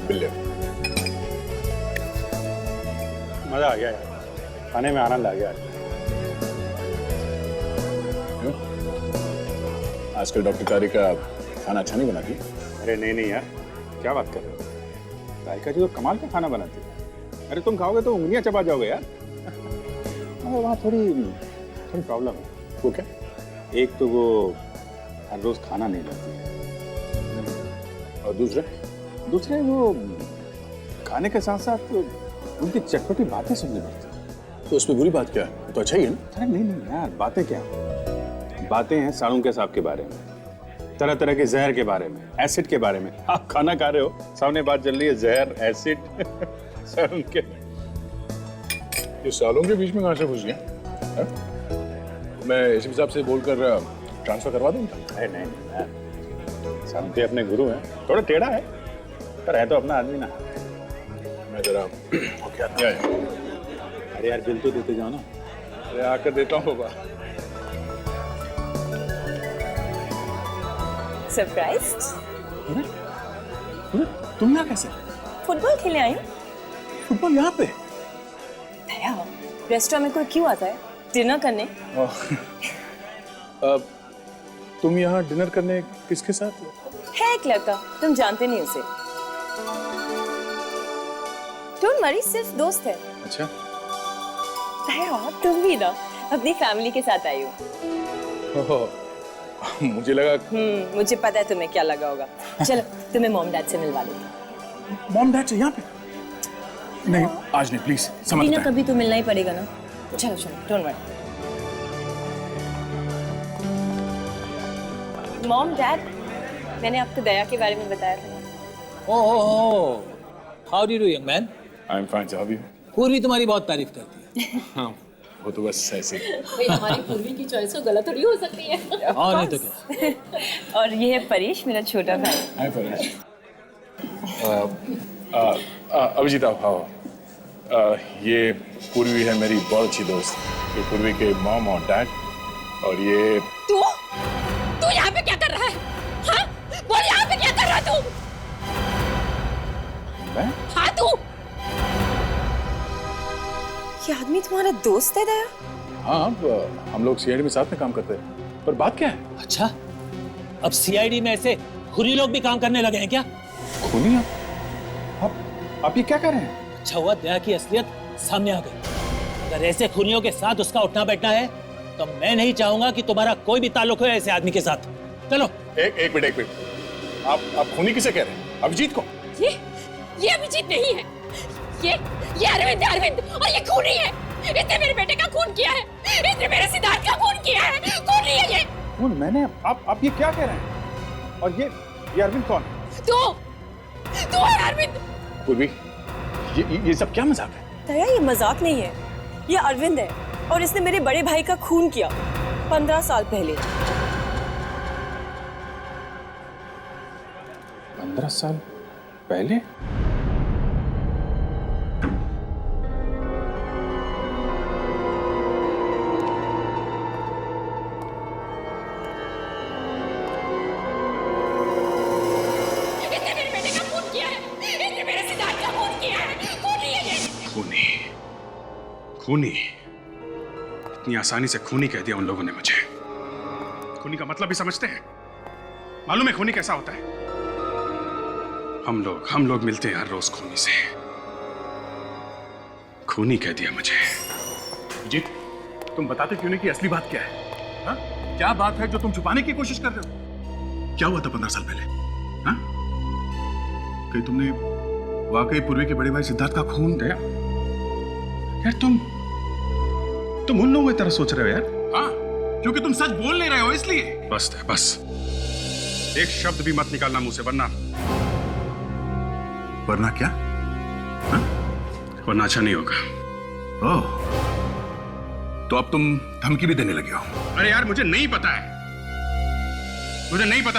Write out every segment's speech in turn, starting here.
बिल्ले। मजा आ गया यार, खाने में आनंद आ गया। क्यों? आजकल डॉक्टर कारी का खाना अच्छा नहीं बनाती? अरे नहीं नहीं यार, क्या बात कर रहे हो? राधिका जी तो कमाल का खाना बनाती है। अरे तुम खाओगे तो उंगलियां चबा जाओगे यार। अरे वहाँ थोड़ी प्रॉब्लम है। वो क्या? एक तो वो हर रोज खाना नहीं लाती है, और दूसरे वो खाने के साथ साथ उनकी चटपटी बातें सुननी पड़ती है। तो उसमें बुरी बात क्या है? तो अच्छा ही है ना? अरे नहीं नहीं यार, बातें क्या, बातें हैं साड़ू के सांप के बारे में, तरह तरह के जहर के बारे में, एसिड के बारे में। आप खाना खा रहे हो, सामने बात चल रही है जहर, एसिड, साड़ू के। ये सालों के बीच में कहाँ से घुस गया? मैं इस हिसाब से बोलकर ट्रांसफर करवा दूंगा। अरे नहीं नहीं यार, साड़ू के अपने गुरु हैं, थोड़ा टेढ़ा है पर है तो अपना आदमी ना। मैं जरा क्या है? अरे यार बिल तो देते जाओ ना। अरे आकर देता हूँ बाबा। सरप्राइज? तुम यहाँ कैसे? फुटबॉल खेलने आई हूँ। फुटबॉल यहाँ पे? भैया, रेस्टोरेंट में कोई क्यों आता है डिनर करने? तुम यहाँ डिनर करने किसके साथ? है एक लड़का, तुम जानते नहीं उसे। डोंट वरी, सिर्फ दोस्त है। अच्छा। भैया तुम भी ना अपनी फैमिली के साथ आई हो। मुझे लगा। मुझे पता है तुम्हें क्या लगा होगा। चलो तुम्हें मॉम डैड से मिलवा देती हूँ। मॉम डैड से यहाँ पे? नहीं आज नहीं, प्लीज समझ ना कभी तो मिलना ही पड़ेगा ना। चलो चलो, डोंट वरी। मॉम डैड, मैंने आपको दया के बारे में बताया था ना। Oh, how do you do young man? I am fine, how are you? Purvi तुम्हारी बहुत तारीफ करती है। हाँ, वो तो बस ऐसे। भाई हमारी पूर्वी की चॉइस तो गलत थोड़ी हो सकती है। और नहीं तो क्या। और ये है परेश, मेरा छोटा भाई। हाय परेश। अभिजीत आप आओ। ये पूर्वी है मेरी बहुत अच्छी दोस्त। ये पूर्वी के मॉम और डैड। और ये तू यहाँ पे क्या कर रहा है? हाँ? बोल यहाँ पे क्या कर रहा है तू? मैं? हाँ तू? ये आदमी तुम्हारा दोस्त है दया? हाँ, हम लोग सीआईडी में साथ में काम करते हैं। पर बात क्या है? अच्छा, अब सीआईडी में ऐसे खुरी लोग भी काम करने लगे हैं क्या? खूनी आप ये क्या कर रहे हैं? अच्छा हुआ दया की असलियत सामने आ गई। अगर ऐसे खूनियों के साथ उसका उठना बैठना है तो मैं नहीं चाहूंगा कि तुम्हारा कोई भी ताल्लुक हो ऐसे आदमी के साथ। चलो। एक मिनट। आप खूनी किसे कह रहे हैं? अभिजीत को? ये अभिजीत नहीं है। ये अरविंद है, अरविंद, और ये खूनी है। इसने मेरे बेटे का खून किया है। इसने मेरे सिद्धार्थ का खून किया है। खूनी है ये। खून मैंने? आप ये क्या कह रहे हैं? और ये अरविंद कौन है? तू है अरविंद। पूर्वी, ये सब क्या मजाक है? दया, ये मजाक नहीं है, ये अरविंद है और इसने मेरे बड़े भाई का खून किया 15 साल पहले। 15 साल पहले? इसने मेरे बेटे का खून किया है। इसने मेरे सिद्धार्थ का खून किया है। खूनी है ये। खूनी? इतनी आसानी से खूनी कह दिया उन लोगों ने मुझे। खूनी का मतलब भी समझते हैं? मालूम है खूनी कैसा होता है? हम लोग मिलते हैं हर रोज खूनी से। खूनी कह दिया मुझे। जीत, तुम बताते क्यों नहीं कि असली बात क्या है? हा? क्या बात है जो तुम छुपाने की कोशिश कर रहे हो? क्या हुआ था 15 साल पहले? हा? कहीं तुमने वाकई पूर्वी के बड़े भाई सिद्धार्थ का खून किया? यार तुम उन लोगों की तरह सोच रहे हो यार। हाँ, क्योंकि तुम सच बोल नहीं रहे हो इसलिए। बस एक शब्द भी मत निकालना मुंह से, वरना क्या? हाँ? वरना अच्छा नहीं होगा। ओह, तो अब तुम धमकी भी देने लगे हो? अरे यार मुझे नहीं पता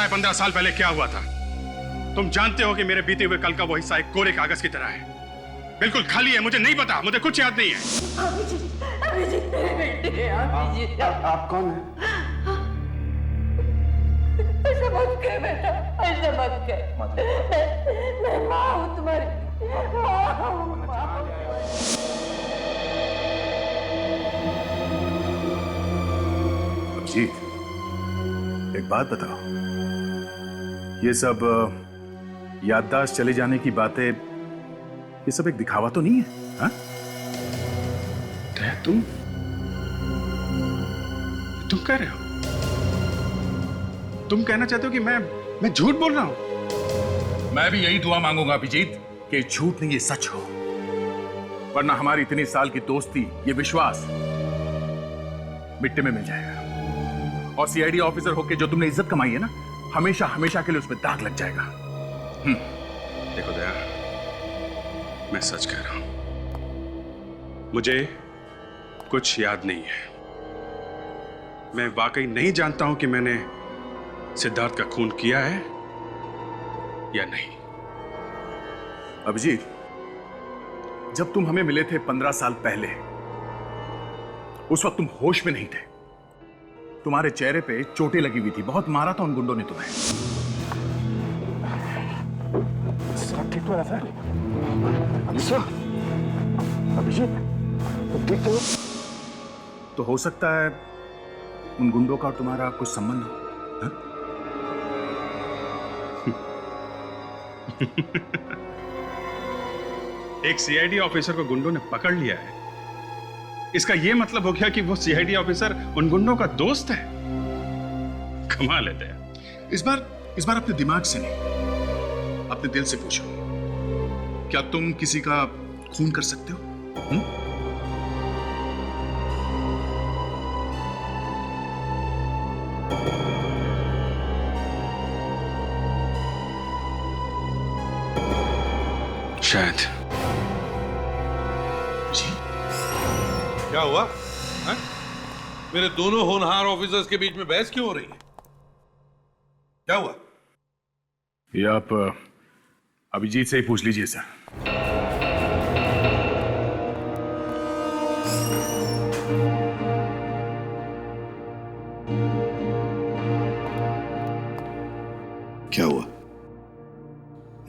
है 15 साल पहले क्या हुआ था। तुम जानते हो कि मेरे बीते हुए कल का वो हिस्सा एक कोरे कागज की तरह है, बिल्कुल खाली है। मुझे नहीं पता, मुझे कुछ याद नहीं है। अभिजीत मेरे बेटे हैं। अभिजीत, आप कौन हैं? ऐसा मत कर बेटा, ऐसा मत कर। मैं माँ हूँ तुम्हारी। अभिजीत, एक बात बताओ, ये सब याददाश्त चले जाने की बातें, ये सब एक दिखावा तो नहीं है? हाँ? तुम कह रहे हो, तुम कहना चाहते हो कि मैं झूठ बोल रहा हूं? मैं भी यही दुआ मांगूंगा अभिजीत कि झूठ नहीं ये सच हो, वरना हमारी इतनी साल की दोस्ती, ये विश्वास मिट्टी में मिल जाएगा। और सीआईडी ऑफिसर होके जो तुमने इज्जत कमाई है ना, हमेशा हमेशा के लिए उसमें दाग लग जाएगा। देखो दया, मैं सच कह रहा हूं, मुझे कुछ याद नहीं है। मैं वाकई नहीं जानता हूं कि मैंने सिद्धार्थ का खून किया है या नहीं। अभिजीत, जब तुम हमें मिले थे 15 साल पहले, उस वक्त तुम होश में नहीं थे। तुम्हारे चेहरे पे चोटें लगी हुई थी, बहुत मारा था उन गुंडों ने तुम्हें। सब ठीक तो है सर? अभिजीत, तुम ठीक तो? तो हो सकता है उन गुंडों का और तुम्हारा कुछ संबंध हो। हाँ? एक सीआईडी ऑफिसर को गुंडों ने पकड़ लिया है, इसका यह मतलब हो गया कि वो सीआईडी ऑफिसर उन गुंडों का दोस्त है। कमाल है। इस बार अपने दिमाग से नहीं, अपने दिल से पूछो, क्या तुम किसी का खून कर सकते हो? शायद। जी? क्या हुआ है? मेरे दोनों होनहार ऑफिसर्स के बीच में बहस क्यों हो रही है? क्या हुआ? ये आप अभिजीत से ही पूछ लीजिए सर। क्या हुआ?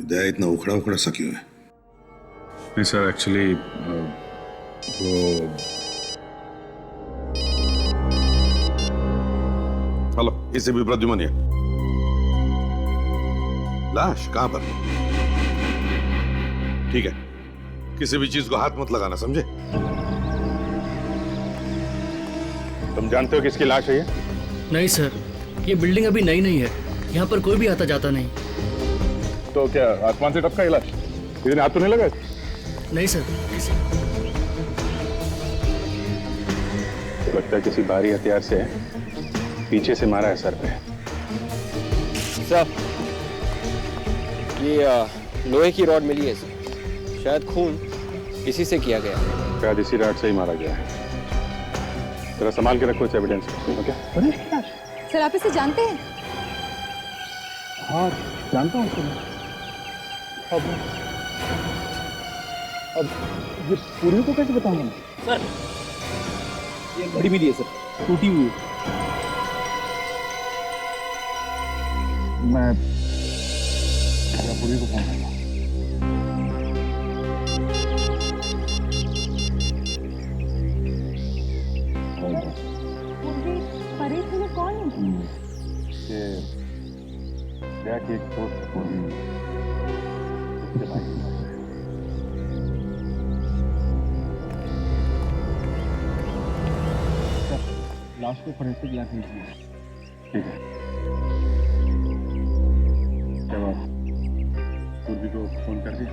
दया इतना उखड़ा उखड़ा सा क्यों है? नहीं सर, एक्चुअली वो हेलो, इसे भी प्रद्युमन है। लाश कहां पर? ठीक है, किसी भी चीज को हाथ मत लगाना, समझे? तुम जानते हो किसकी लाश है ये? नहीं सर, ये बिल्डिंग अभी नई नहीं है, यहाँ पर कोई भी आता जाता नहीं। तो क्या आसमान से टपका ये लाश? किसी ने हाथ तो नहीं लगा? नहीं सर। लगता है किसी भारी हथियार से पीछे से मारा है सर पे। सर, ये लोहे की रॉड मिली है सर, शायद खून इसी से किया गया। शायद इसी रॉड से ही मारा गया है। जरा संभाल के रखो इस एविडेंस को, ओके? सर, आप इसे जानते हैं? हाँ, जानता हूँ सर। अब ये पूरी को कैसे बताऊंगा सर, ये बड़ी मिली है सर, टूटी हुई। मैं पूरी को फोन करूंगा। कौन है? ये दया की एक दोस्त पूरी, उसके भाई। लाश को फॉरेंसिक लैब भेजिए। ठीक है। जब आप पूर्वी को फोन कर दिया?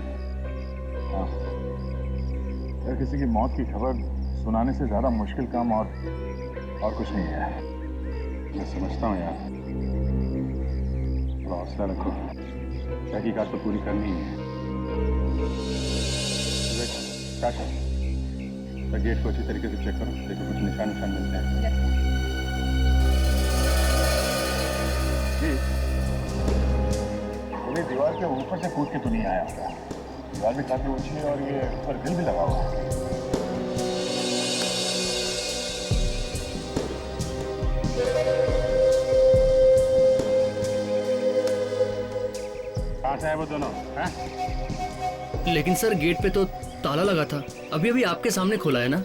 हाँ। यार, किसी की मौत की खबर सुनाने से ज्यादा मुश्किल काम और कुछ नहीं है। मैं समझता हूँ यार, थोड़ा हौसला रखो, तहकीकात तो पूरी करनी है। क्या कर? गेट को अच्छी तरीके से चेक करो, देखो कुछ निशान मिलते हैं। जी, पूरी दीवार के ऊपर से कूद के तो नहीं आया होगा। दीवार भी काफी ऊंची है और ये ऊपर ग्रिल भी लगा हुआ है। कहाँ से आए वो दोनों? लेकिन सर, गेट पे तो ताला लगा था, अभी अभी आपके सामने खोला है ना।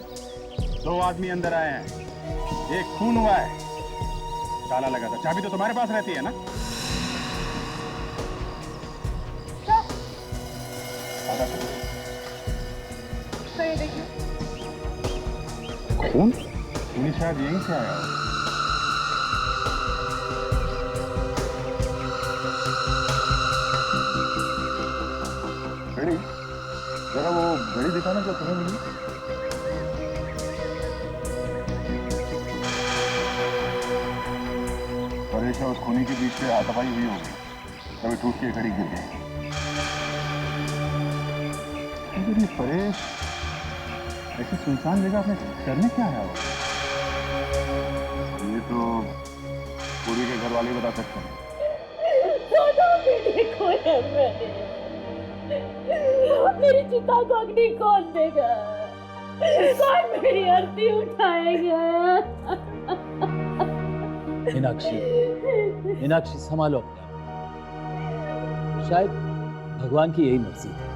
2 आदमी अंदर आए हैं, एक खून हुआ है, ताला लगा था, चाबी तो तुम्हारे पास रहती है ना? खून? खून शायद यहीं से आया हो। घड़ी, जरा वो घड़ी दिखाना जो तुम्हें मिली। परेश और उस खूनी के बीच में हाथापाई हुई होगी, तभी टूट के घड़ी गिर गई। लेकिन ये परेश ऐसी सुनसान जगह में करने क्या आया हो? ये तो पूरी के घर वाले बता सकते हैं। मेरी चिता को अग्नि कौन देगा? कौन मेरी आरती उठाएगा? मीनाक्षी संभालो अपने आप। शायद भगवान की यही मर्जी है।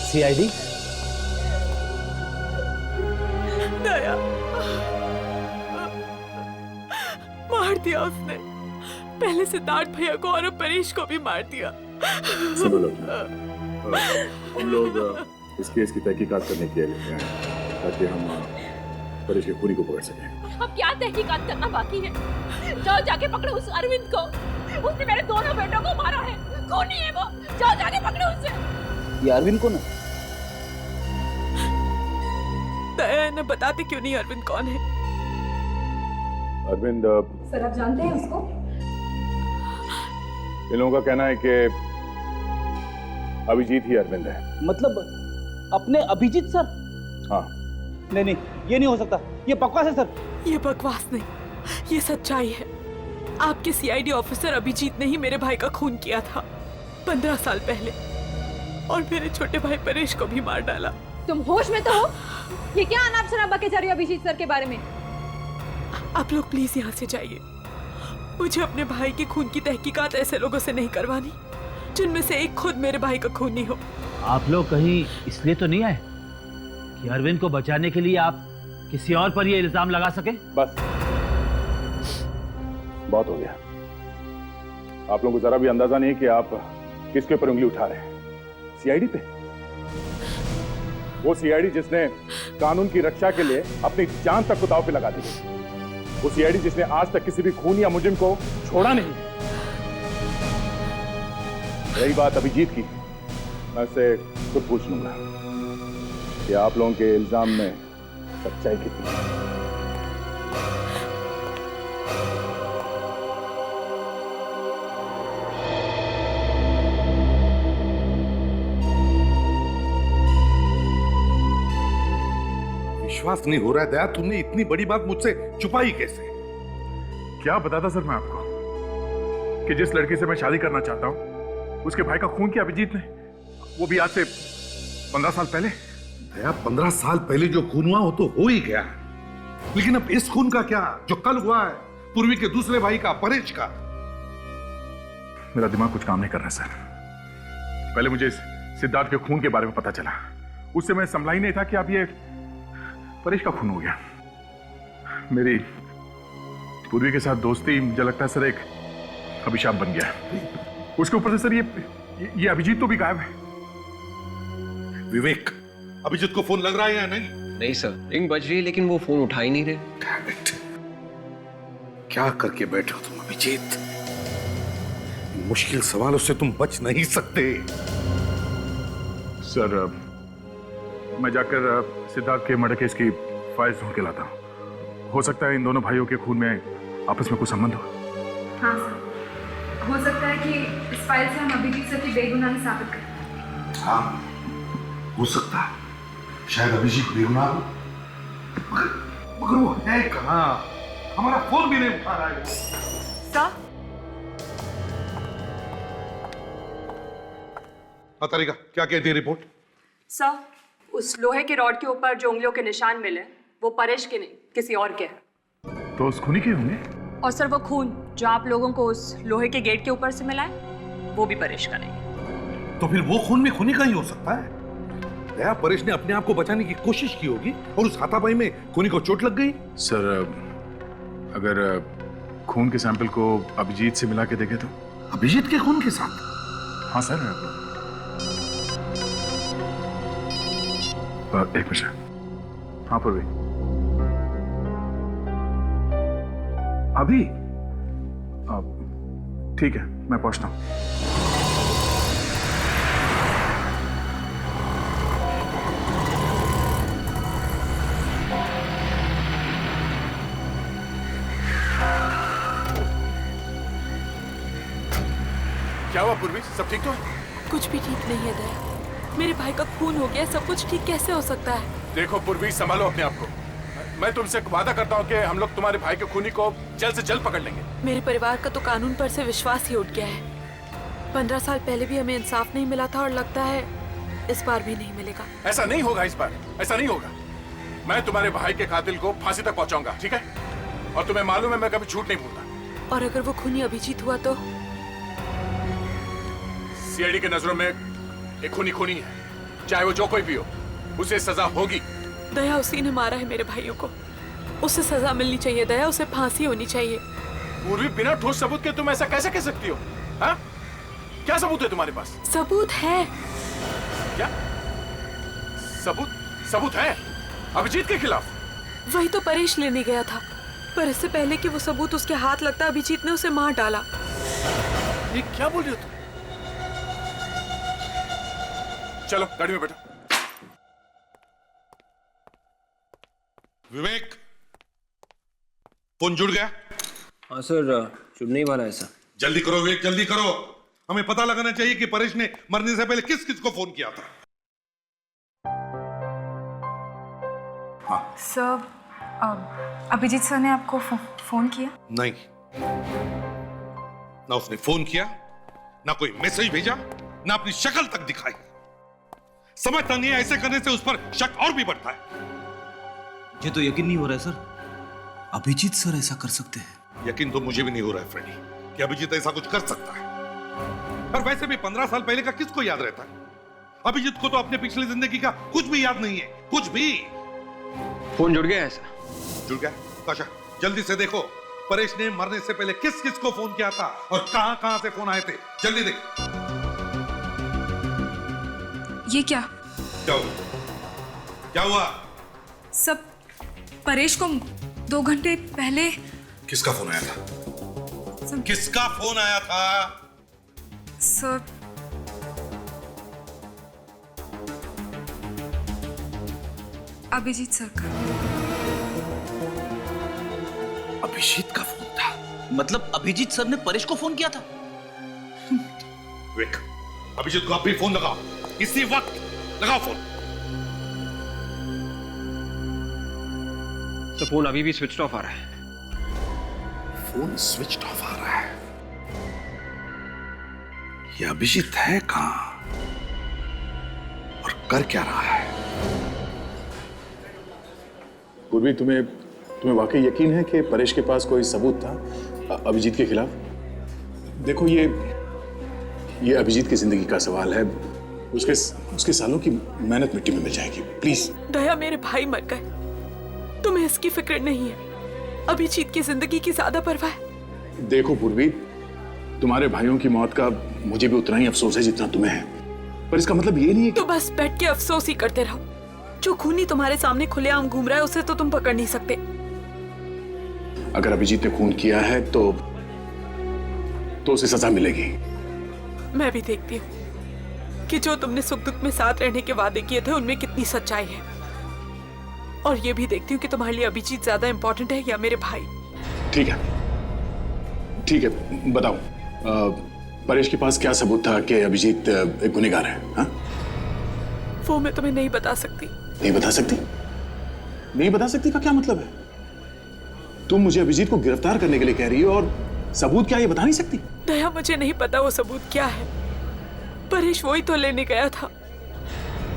सीआईडी दया मार दिया उसने, पहले सिद्धार्थ भैया को और अब परेश को भी मार दिया। सुनो लोग, हम लोग इस केस की तहकीकात करने के लिए आए हैं ताकि हम परेश के खूनी को पकड़ सकें। अब क्या तहकीकात करना बाकी है? जाओ जाके पकड़ो उस अरविंद को, उसने मेरे दोनों बेटों को मारा है, खूनी है वो, जाओ जाके पकड़ो उसे। ये अरविंद कौन है? दया ने बताते क्यों नहीं अरविंद कौन है? अरविंद, सर आप जानते हैं उसको? इन लोगों का कहना है कि अभिजीत ही अरविंद है। मतलब अपने अभिजीत सर? हाँ। नहीं नहीं, ये नहीं हो सकता, ये बकवास है सर। ये बकवास नहीं, ये सच्चाई है। आपके सीआईडी ऑफिसर अभिजीत ने ही मेरे भाई का खून किया था 15 साल पहले, और मेरे छोटे भाई परेश को भी मार डाला। तुम होश में तो हो? ये क्या अनाप शनाप बके जा रही हो अभिजीत सर के बारे में? आप लोग प्लीज यहाँ से जाइए। मुझे अपने भाई के खून की तहकीकात ऐसे लोगों से नहीं करवानी जिनमें से एक खुद मेरे भाई का खूनी हो। आप लोग कहीं इसलिए तो नहीं आए कि अरविंद को बचाने के लिए आप किसी और पर ये इल्जाम लगा सके? बस बहुत हो गया। आप लोगों को जरा भी अंदाजा नहीं है कि आप किसके ऊपर उंगली उठा रहे हैं। सीआईडी पे? वो सीआईडी जिसने कानून की रक्षा के लिए अपनी जान तक को दांव पे लगा दी, वो सीआईडी जिसने आज तक किसी भी खून या मुजरिम को छोड़ा नहीं। रही बात अभिजीत की, मैं उससे खुद पूछ लूंगा कि आप लोगों के इल्जाम में सच्चाई कितनी है। विश्वास नहीं हो रहा है दया, तुमने इतनी बड़ी बात मुझसे छुपाई कैसे? क्या बताता सर मैं आपको कि जिस लड़की से मैं शादी करना चाहता हूं उसके भाई का खून किया अभिजीत ने, वो भी आज से 15 साल पहले। दया, 15 साल पहले जो खून हुआ वो तो हो ही गया, लेकिन अब इस खून का क्या जो कल हुआ है, पूर्वी के दूसरे भाई का, परेश का? मेरा दिमाग कुछ काम नहीं कर रहा सर। पहले मुझे इस सिद्धार्थ के खून के बारे में पता चला, उससे मैं संभला ही नहीं था कि अब ये परेश का खून हो गया। मेरी पूर्वी के साथ दोस्ती मुझे लगता है सर एक अभिशाप बन गया। उसके ऊपर से सर ये अभिजीत तो भी गायब है। विवेक, अभिजीत को फोन लग रहा है या नहीं? नहीं सर, रिंग बज रही है लेकिन वो फोन उठा ही नहीं रहे। Damn it. क्या करके बैठे हो तुम अभिजीत? इन मुश्किल सवालों से तुम बच नहीं सकते। सर मैं जाकर सिद्धार्थ के मर्डर केस की फाइल ढूंढ के लाता हूँ। हो सकता है इन दोनों भाइयों के खून में आपस में कुछ संबंध हो। हाँ सर, हो सकता है कि इस फाइल से हम अभिजीत सर की बेगुनाही साबित करें। हाँ, हो सकता है। शायद अभिजीत बेगुनाह हो, मगर वो है कहाँ? हमारा फोन भी नहीं उठा रहा है। सर, तारिका, क्या कहती है रिपोर्ट? सर, उस लोहे के रॉड के ऊपर जो उंगलियों के निशान मिले वो परेश के नहीं किसी और के हैं। तो उस खूनी के होंगे? और सर वो खून जो आप लोगों को उस लोहे के गेट के ऊपर से मिला है वो भी परेश का नहीं। तो फिर वो खून भी खूनी का ही हो सकता है। दया, परेश ने अपने आप को बचाने की कोशिश की होगी और उस हाथापाई में खूनी को चोट लग गई। सर, अगर खून के सैंपल को अभिजीत से मिला के देखे तो? अभिजीत के खून के साथ? हाँ सर। एक मिनट। हाँ पूर्वी, अभी ठीक है, मैं पहुंचता हूं। क्या हुआ पूर्वी, सब ठीक तो है? कुछ भी ठीक नहीं है दया। मेरे भाई का खून हो गया, सब कुछ ठीक कैसे हो सकता है? देखो पूर्वी, संभालो अपने आप को। मैं तुमसे वादा करता हूँ कि हम लोग तुम्हारे भाई के खूनी को जल्द से जल्द पकड़ लेंगे। मेरे परिवार का तो कानून पर से विश्वास ही उठ गया है। 15 साल पहले भी हमें इंसाफ नहीं मिला था और लगता है इस बार भी नहीं मिलेगा। ऐसा नहीं होगा, इस बार ऐसा नहीं होगा। मैं तुम्हारे भाई के कातिल को फांसी तक पहुंचाऊंगा, ठीक है? और तुम्हें मालूम है मैं कभी झूठ नहीं बोलता। और अगर वो खूनी अभिजीत हुआ तो? सीआईडी की नजरों में एक खूनी खूनी है, चाहे वो जो कोई भी हो, उसे सजा होगी। दया उसी ने मारा है मेरे भाइयों को, उसे सजा मिलनी चाहिए दया, उसे फांसी होनी चाहिए। पूर्वी, बिना ठोस सबूत के तुम ऐसा कैसे कह सकती हो? हाँ? क्या सबूत है तुम्हारे पास? सबूत है। क्या सबूत? सबूत है अभिजीत के खिलाफ? वही तो परेश लेने गया था, पर इससे पहले कि वो सबूत उसके हाथ लगता अभिजीत ने उसे मार डाला। ये क्या बोल रही हो तुम? चलो गाड़ी में बैठो। विवेक, फोन जुड़ गया? हाँ सर, जुड़ने ही वाला है सर। जल्दी करो विवेक, जल्दी करो। हमें पता लगाना चाहिए कि परेश ने मरने से पहले किस किस को फोन किया था। सर, अभिजीत सर ने आपको फोन किया? नहीं, ना उसने फोन किया, ना कोई मैसेज भेजा, ना अपनी शक्ल तक दिखाई। समझता नहीं है, ऐसे करने से उस पर शक और भी बढ़ता है। ये तो यकीन नहीं हो रहा है सर, अभिजीत सर ऐसा कर सकते हैं। यकीन तो मुझे भी नहीं हो रहा है फ्रेडी कि अभिजीत ऐसा कुछ कर सकता है। और वैसे भी 15 साल पहले का किसको याद रहता है? अभिजीत को तो अपने पिछली जिंदगी का कुछ भी याद नहीं है, कुछ भी। फोन जुड़ गया है सर। जुड़ गया? काशा, जल्दी से देखो परेश ने मरने से पहले किस किस को फोन किया था और कहां कहां से फोन आए थे। जल्दी देख। ये क्या? क्या हुआ? क्या हुआ? सब परेश को 2 घंटे पहले। किसका फोन आया था? किसका फोन आया था? सर, अभिजीत सर का। अभिजीत का फोन था? मतलब अभिजीत सर ने परेश को फोन किया था? विवेक, अभिजीत को आप भी फोन लगाओ, इसी वक्त लगाओ फोन। तो फोन अभी भी स्विच ऑफ आ रहा है। फोन स्विच ऑफ आ रहा है? ये अभिजीत है कहां और कर क्या रहा है? पूर्वी, तुम्हें वाकई यकीन है कि परेश के पास कोई सबूत था अभिजीत के खिलाफ? देखो, ये अभिजीत की जिंदगी का सवाल है। उसके सालों की मेहनत मिट्टी में मिल जाएगी। प्लीज। दया, मेरे भाई मर गए, तुम्हें इसकी फिक्र नहीं है। अभिजीत की जिंदगी की ज्यादा परवाह है। देखो पूर्वी, तुम्हारे भाइयों की मौत का मुझे भी उतना ही अफसोस है जितना तुम्हें है, पर इसका मतलब ये नहीं है कि... तो बस बैठ के अफसोस ही करते रहो। जो खूनी तुम्हारे सामने खुलेआम घूम रहा है उसे तो तुम पकड़ नहीं सकते। अगर अभिजीत ने खून किया है तो उसे सजा मिलेगी। मैं भी देखती हूँ कि जो तुमने सुख दुख में साथ रहने के वादे किए थे उनमें कितनी सच्चाई है, और ये भी देखती हूँ कि तुम्हारे लिए अभिजीत ज्यादा इंपॉर्टेंट है या मेरे भाई। ठीक है, बताओ, परेश के पास क्या सबूत था कि अभिजीत एक गुनहगार है? हाँ? वो मैं तुम्हें नहीं बता सकती। नहीं बता सकती? नहीं बता सकती का क्या मतलब है? तुम मुझे अभिजीत को गिरफ्तार करने के लिए कह रही हो और सबूत क्या ये बता नहीं सकती? दया, मुझे नहीं पता वो सबूत क्या है। परेश वही तो लेने गया था,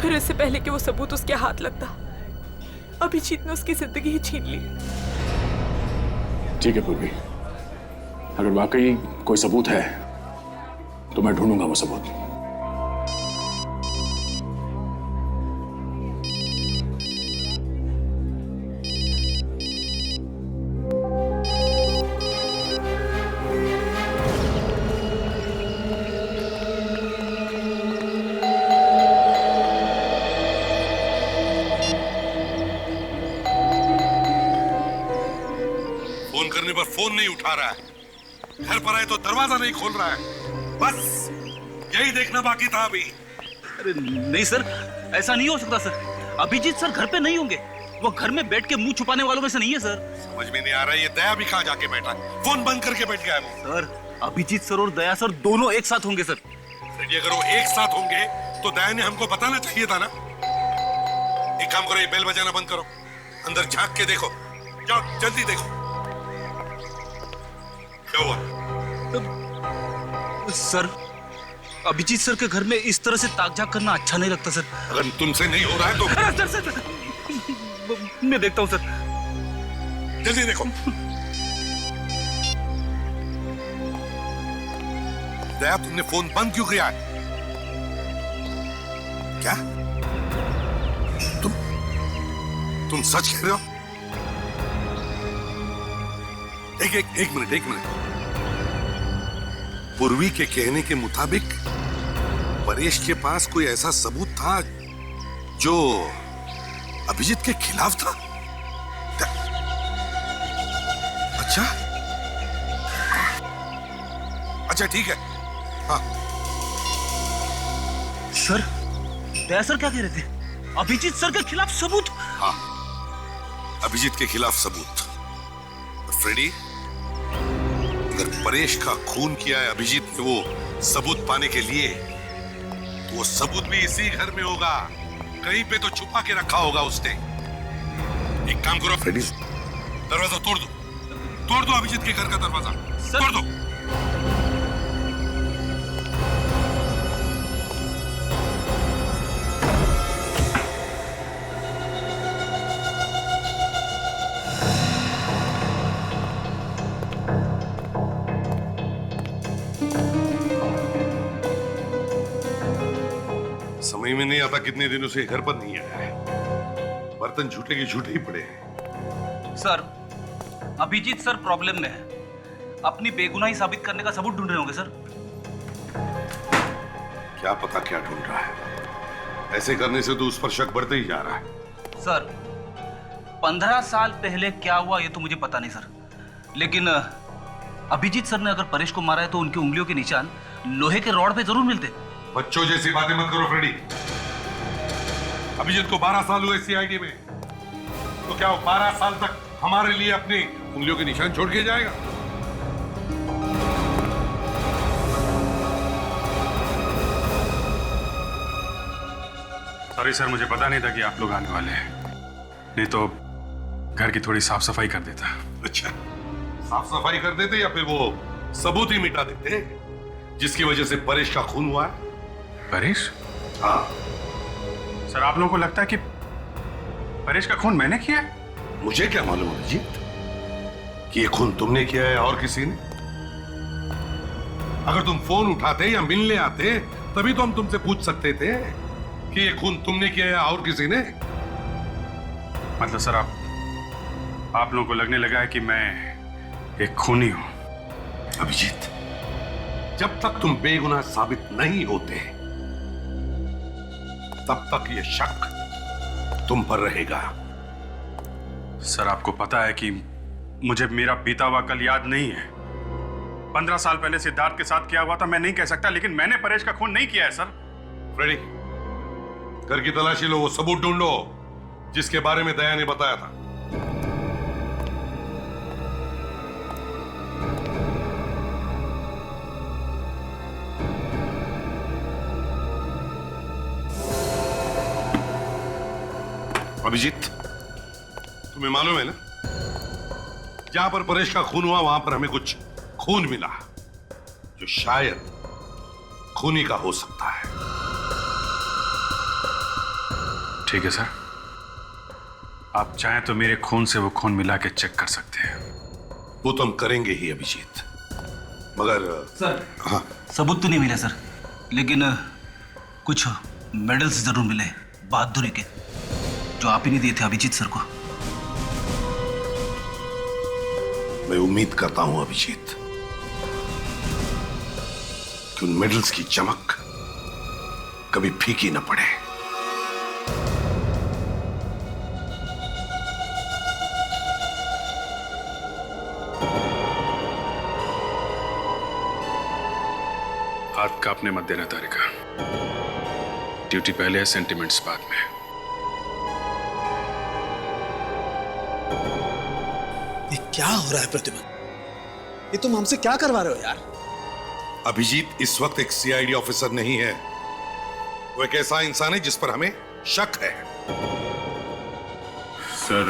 फिर इससे पहले कि वो सबूत उसके हाथ लगता अभिजीत ने उसकी जिंदगी ही छीन ली। ठीक है पूर्वी, अगर वाकई कोई सबूत है तो मैं ढूंढूंगा वो सबूत। फोन पर फोन नहीं उठा रहा है, घर पर आए तो दरवाजा नहीं खोल रहा है। बस यही देखना बाकी था अभी। अरे नहीं सर, ऐसा नहीं हो सकता सर। अभिजीत सर घर पे नहीं होंगे, वो घर में बैठ के मुंह छुपाने वालों में से नहीं है सर। समझ में नहीं आ रहा है, ये दया भी कहाँ जाके बैठा है? फोन बंद करके बैठ गया है वो। सर अभिजीत सर और दया सर दोनों एक साथ होंगे सर। फ्रेडी, अगर वो एक साथ होंगे तो दया ने हमको बताना चाहिए था ना। एक काम करो, ये बेल बजाना बंद करो, अंदर झांक के देखो, जाओ जल्दी देखो क्या हुआ। सर अभिजीत सर के घर में इस तरह से ताक झाक करना अच्छा नहीं लगता सर। अगर तुमसे नहीं हो रहा है तो सर सर, सर मैं देखता हूँ सर। जल्दी देखो। दया, तुमने फोन बंद क्यों किया है? क्या तुम सच कह रहे हो? एक मिनट। पूर्वी के कहने के मुताबिक परेश के पास कोई ऐसा सबूत था जो अभिजीत के खिलाफ था। अच्छा ठीक है। हाँ सर, दया सर क्या कह रहे थे? अभिजीत सर के खिलाफ सबूत? हाँ, अभिजीत के खिलाफ सबूत। फ्रेडी, अगर परेश का खून किया है अभिजीत ने वो सबूत पाने के लिए, तो वो सबूत भी इसी घर में होगा, कहीं पे तो छुपा के रखा होगा उसने। एक काम करो फ्रेडी, दरवाजा तोड़ दो अभिजीत के घर का दरवाजा तोड़ दो। समझ में नहीं आता कितने दिनों से घर पर नहीं आया है, बर्तन झूठे के झूठे ही पड़े हैं। सर अभिजीत सर प्रॉब्लम में है, अपनी बेगुनाही साबित करने का सबूत ढूंढ रहे होंगे सर। क्या पता क्या ढूंढ रहा है, ऐसे करने से तो उस पर शक बढ़ते ही जा रहा है। सर 15 साल पहले क्या हुआ ये तो मुझे पता नहीं सर, लेकिन अभिजीत सर ने अगर परेश को मारा है तो उनकी उंगलियों के निशान लोहे के रॉड पे जरूर मिलते। बच्चों जैसी बातें मत करो फ्रेडी। अभिजीत को 12 साल हुए सीआईडी में, तो क्या वो 12 साल तक हमारे लिए अपनी उंगलियों के निशान छोड़ के जाएगा? सॉरी सर, मुझे पता नहीं था कि आप लोग आने वाले हैं, नहीं तो घर की थोड़ी साफ सफाई कर देता। अच्छा, साफ सफाई कर देते या फिर वो सबूत ही मिटा देते जिसकी वजह से परेश का खून हुआ है? परेश? हाँ सर, आप लोगों को लगता है कि परेश का खून मैंने किया है? मुझे क्या मालूम अभिजीत कि ये खून तुमने किया है और किसी ने। अगर तुम फोन उठाते या मिलने आते तभी तो हम तुमसे पूछ सकते थे कि ये खून तुमने किया है और किसी ने। मतलब सर, आप लोगों को लगने लगा है कि मैं एक खूनी हूं? अभिजीत, जब तक तुम बेगुनाह साबित नहीं होते तब तक ये शक तुम पर रहेगा। सर, आपको पता है कि मुझे मेरा बीता हुआ कल याद नहीं है। 15 साल पहले सिद्धार्थ के साथ क्या हुआ था मैं नहीं कह सकता, लेकिन मैंने परेश का खून नहीं किया है सर। फ्रेडी, घर की तलाशी लो, वो सबूत ढूंढो जिसके बारे में दया ने बताया था। अभिजीत, तुम्हें मालूम है ना, जहां पर परेश का खून हुआ वहां पर हमें कुछ खून मिला जो शायद खूनी का हो सकता है। ठीक है सर, आप चाहें तो मेरे खून से वो खून मिला के चेक कर सकते हैं। वो तो हम करेंगे ही अभिजीत, मगर सर हाँ, सबूत तो नहीं मिले सर, लेकिन कुछ मेडल्स जरूर मिले बहादुरी के, जो आप ही नहीं दिए थे अभिजीत सर को। मैं उम्मीद करता हूं अभिजीत कि उन मेडल्स की चमक कभी फीकी न पड़े। हाथ कांपने मत देना तारिका। ड्यूटी पहले है, सेंटिमेंट्स बाद में। ये क्या हो रहा है प्रतिमा? ये तुम हमसे क्या करवा रहे हो यार? अभिजीत इस वक्त एक सीआईडी ऑफिसर नहीं है। वो एक ऐसा इंसान है जिस पर हमें शक है। सर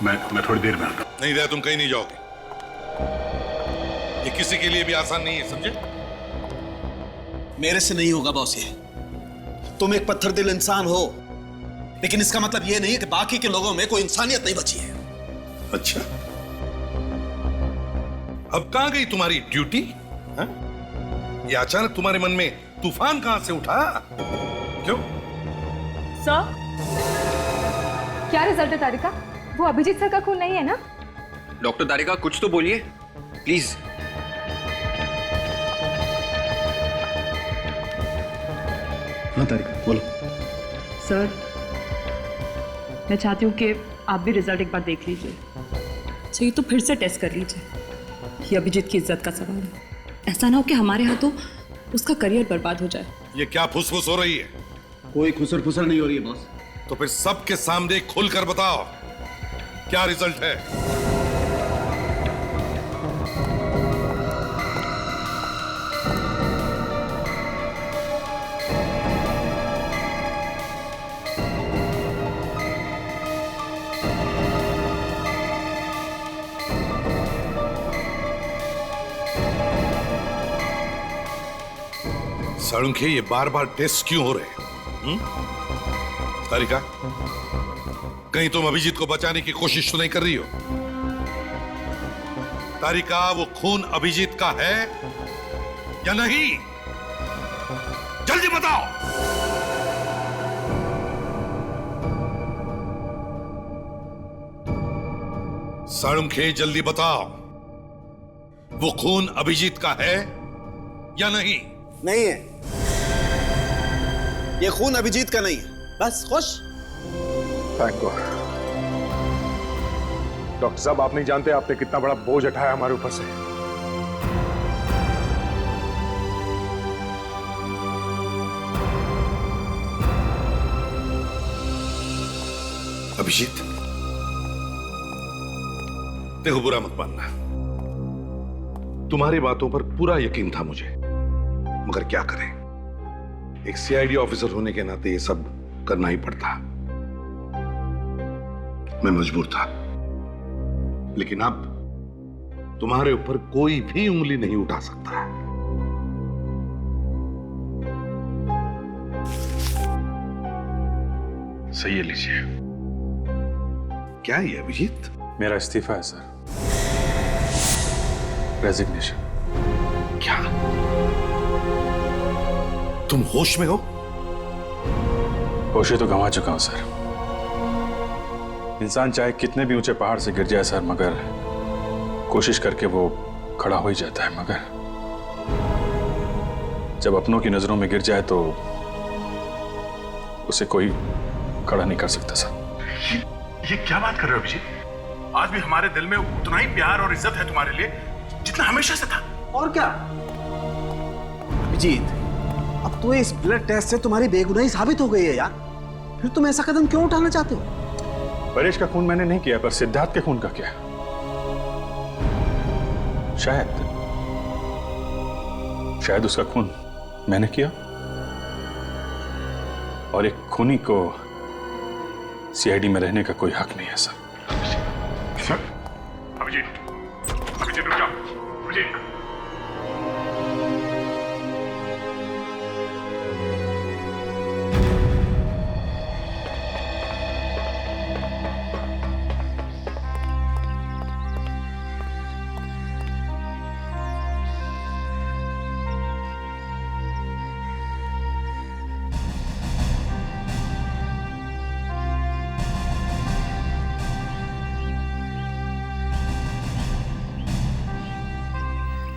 मैं थोड़ी देर में आता हूं। नहीं दया, तुम कहीं नहीं जाओगे। ये किसी के लिए भी आसान नहीं है, समझे? मेरे से नहीं होगा बॉस ये। तुम एक पत्थर दिल इंसान हो, लेकिन इसका मतलब ये नहीं है कि बाकी के लोगों में कोई इंसानियत नहीं बची है। अच्छा, अब कहां गई तुम्हारी ड्यूटी? ये अचानक तुम्हारे मन में तूफान कहां से उठा? क्यों? सर, क्या रिजल्ट है तारिका? वो अभिजीत सर का खून नहीं है ना? डॉक्टर तारिका कुछ तो बोलिए प्लीज। हाँ तारिका बोलो। सर, मैं चाहती हूँ कि आप भी रिजल्ट एक बार देख लीजिए। चाहिए तो फिर से टेस्ट कर लीजिए। ये अभिजीत की इज्जत का सवाल है। ऐसा ना हो कि हमारे हाथों उसका करियर बर्बाद हो जाए। ये क्या फुसफुस हो रही है? कोई खुसर फुसर नहीं हो रही है बॉस। तो फिर सबके सामने खुलकर बताओ, क्या रिजल्ट है? साळुंखे, ये बार बार टेस्ट क्यों हो रहे हैं? तारिका, कहीं तुम अभिजीत को बचाने की कोशिश तो नहीं कर रही हो? तारिका, वो खून अभिजीत का है या नहीं? जल्दी बताओ। साळुंखे, जल्दी बताओ, वो खून अभिजीत का है या नहीं? नहीं है, ये खून अभिजीत का नहीं है। बस खुश? Thank God. डॉक्टर साहब, आप नहीं जानते आपने कितना बड़ा बोझ उठाया हमारे ऊपर से। अभिजीत, देखो, बुरा मत मानना, तुम्हारी बातों पर पूरा यकीन था मुझे, मगर क्या करें, एक सीआईडी ऑफिसर होने के नाते ये सब करना ही पड़ता। मैं मजबूर था, लेकिन अब तुम्हारे ऊपर कोई भी उंगली नहीं उठा सकता। सही है, लीजिए। क्या है ये अभिजीत? मेरा इस्तीफा है सर, रेजिग्नेशन। क्या तुम होश में हो? होश तो गंवा चुका हूं सर। इंसान चाहे कितने भी ऊंचे पहाड़ से गिर जाए सर, मगर कोशिश करके वो खड़ा हो ही जाता है, मगर जब अपनों की नजरों में गिर जाए तो उसे कोई खड़ा नहीं कर सकता सर। ये क्या बात कर रहे हो अभिजीत? आज भी हमारे दिल में उतना ही प्यार और इज्जत है तुम्हारे लिए जितना हमेशा से था। और क्या अभिजीत, अब तो इस ब्लड टेस्ट से तुम्हारी बेगुनाही साबित हो गई है यार, फिर तुम ऐसा कदम क्यों उठाना चाहते हो? परेश का खून मैंने नहीं किया, पर सिद्धार्थ के खून का क्या? शायद उसका खून मैंने किया, और एक खूनी को सीआईडी में रहने का कोई हक नहीं है सर। अभिजीत, अभिजीत रुक जाओ। अभिजीत,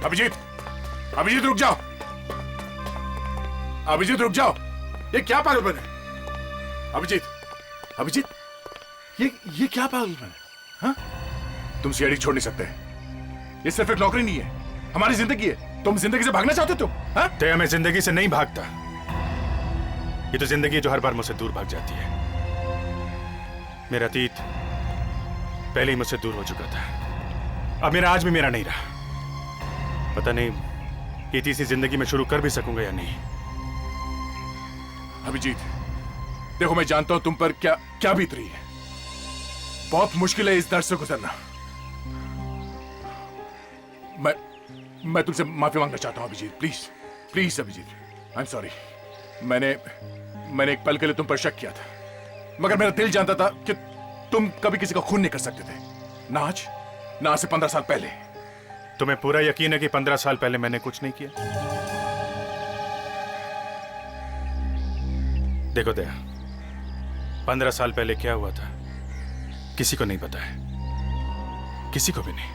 अभिजीत, अभिजीत रुक जाओ। अभिजीत रुक जाओ, ये क्या पागलपन है? अभिजीत, अभिजीत, ये क्या पागलपन है? हाँ? तुम सीआईडी छोड़ नहीं सकते। ये सिर्फ एक नौकरी नहीं है, हमारी जिंदगी है। तुम जिंदगी से भागना चाहते हो? हाँ? दया, मैं जिंदगी से नहीं भागता। ये तो जिंदगी है जो हर बार मुझसे दूर भाग जाती है। मेरा अतीत पहले ही मुझसे दूर हो चुका था, अब मेरा आज भी मेरा नहीं रहा। पता नहीं ये तीसरी जिंदगी में शुरू कर भी सकूंगा या नहीं। अभिजीत, देखो मैं जानता हूं तुम पर क्या क्या बीत रही है। बहुत मुश्किल है इस दर्द से गुजरना। मैं तुमसे माफी मांगना चाहता हूं Abhijit, please please Abhijit, I am sorry. मैंने एक पल के लिए तुम पर शक किया था, मगर मेरा दिल जानता था कि तुम कभी किसी का खून नहीं कर सकते थे, ना आज से 15 साल पहले। तुम्हें पूरा यकीन है कि 15 साल पहले मैंने कुछ नहीं किया? देखो दया, 15 साल पहले क्या हुआ था किसी को नहीं पता है, किसी को भी नहीं।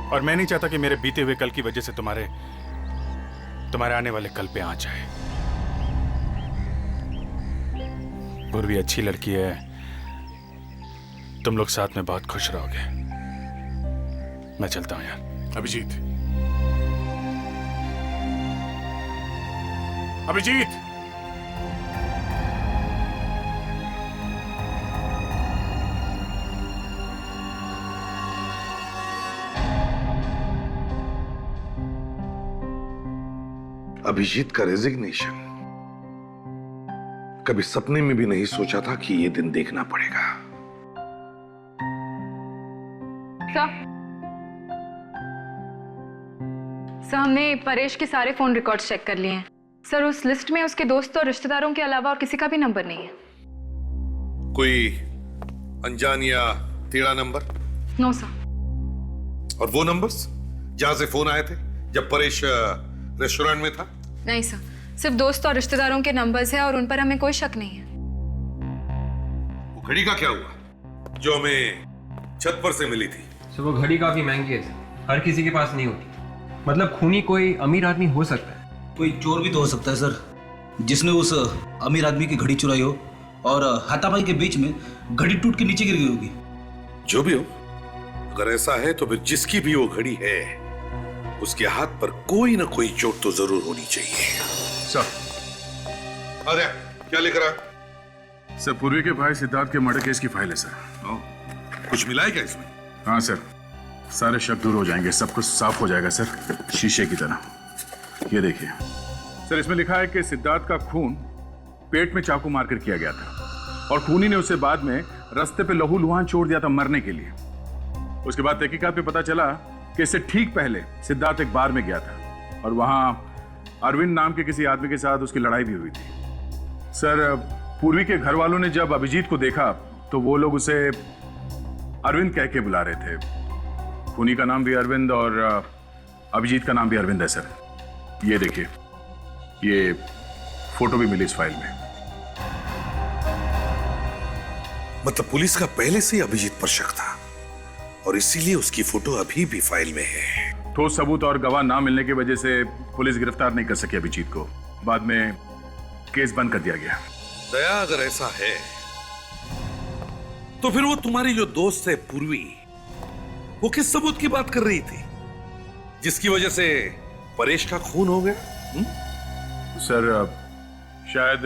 और मैं नहीं चाहता कि मेरे बीते हुए कल की वजह से तुम्हारे आने वाले कल पे आंच आए। पूर्वी अच्छी लड़की है, तुम लोग साथ में बहुत खुश रहोगे। मैं चलता हूं यार। अभिजीत, अभिजीत, अभिजीत का रेजिग्नेशन कभी सपने में भी नहीं सोचा था कि ये दिन देखना पड़ेगा। सर, हमने परेश के सारे फोन रिकॉर्ड्स चेक कर लिए हैं। सर, उस लिस्ट में उसके दोस्तों और रिश्तेदारों के अलावा और किसी का भी नंबर नहीं है। कोई अनजान या टेढ़ा नंबर? No sir. और वो नंबर्स जहां से फोन आए थे जब परेश रेस्टोरेंट में था? नहीं सर, सिर्फ दोस्त और रिश्तेदारों के नंबर्स हैं और उन पर हमें कोई शक नहीं है। वो घड़ी का क्या हुआ जो हमें छत पर से मिली थी? सर, वो घड़ी काफी महंगी है, हर किसी के पास नहीं होती। मतलब खूनी कोई अमीर आदमी हो सकता है। कोई चोर भी तो हो सकता है सर, जिसने उस अमीर आदमी की घड़ी चुराई हो और हाथापाई के बीच में घड़ी टूट के नीचे गिर गई होगी। जो भी हो, अगर ऐसा है तो फिर जिसकी भी वो घड़ी है उसके हाथ पर कोई ना कोई चोट तो जरूर होनी चाहिए। सर, अरे क्या लिख रहा? सर, पूर्वी के भाई सिद्धार्थ के मर्डर केस की फाइल है सर। कुछ मिला है क्या इसमें? हाँ सर, सारे शक दूर हो जाएंगे, सब कुछ साफ हो जाएगा सर, शीशे की तरह। ये देखिए सर, इसमें लिखा है कि सिद्धार्थ का खून पेट में चाकू मारकर किया गया था और खूनी ने उसे बाद में रास्ते पे लहूलुहान छोड़ दिया था मरने के लिए। उसके बाद तहकीकात में पता चला कि इससे ठीक पहले सिद्धार्थ एक बार में गया था और वहां अरविंद नाम के किसी आदमी के साथ उसकी लड़ाई भी हुई थी। सर, पूर्वी के घर वालों ने जब अभिजीत को देखा तो वो लोग उसे अरविंद कह के बुला रहे थे। खूनी का नाम भी अरविंद और अभिजीत का नाम भी अरविंद है सर। ये देखिए, ये फोटो भी मिली इस फाइल में। मतलब पुलिस का पहले से ही अभिजीत पर शक था और इसीलिए उसकी फोटो अभी भी फाइल में है। ठोस सबूत और गवाह ना मिलने की वजह से पुलिस गिरफ्तार नहीं कर सकी अभिजीत को। बाद में केस बंद कर दिया गया। दया, अगर ऐसा है तो फिर वो तुम्हारी जो दोस्त है पूर्वी, वो किस सबूत की बात कर रही थी जिसकी वजह से परेश का खून हो गया? सर, शायद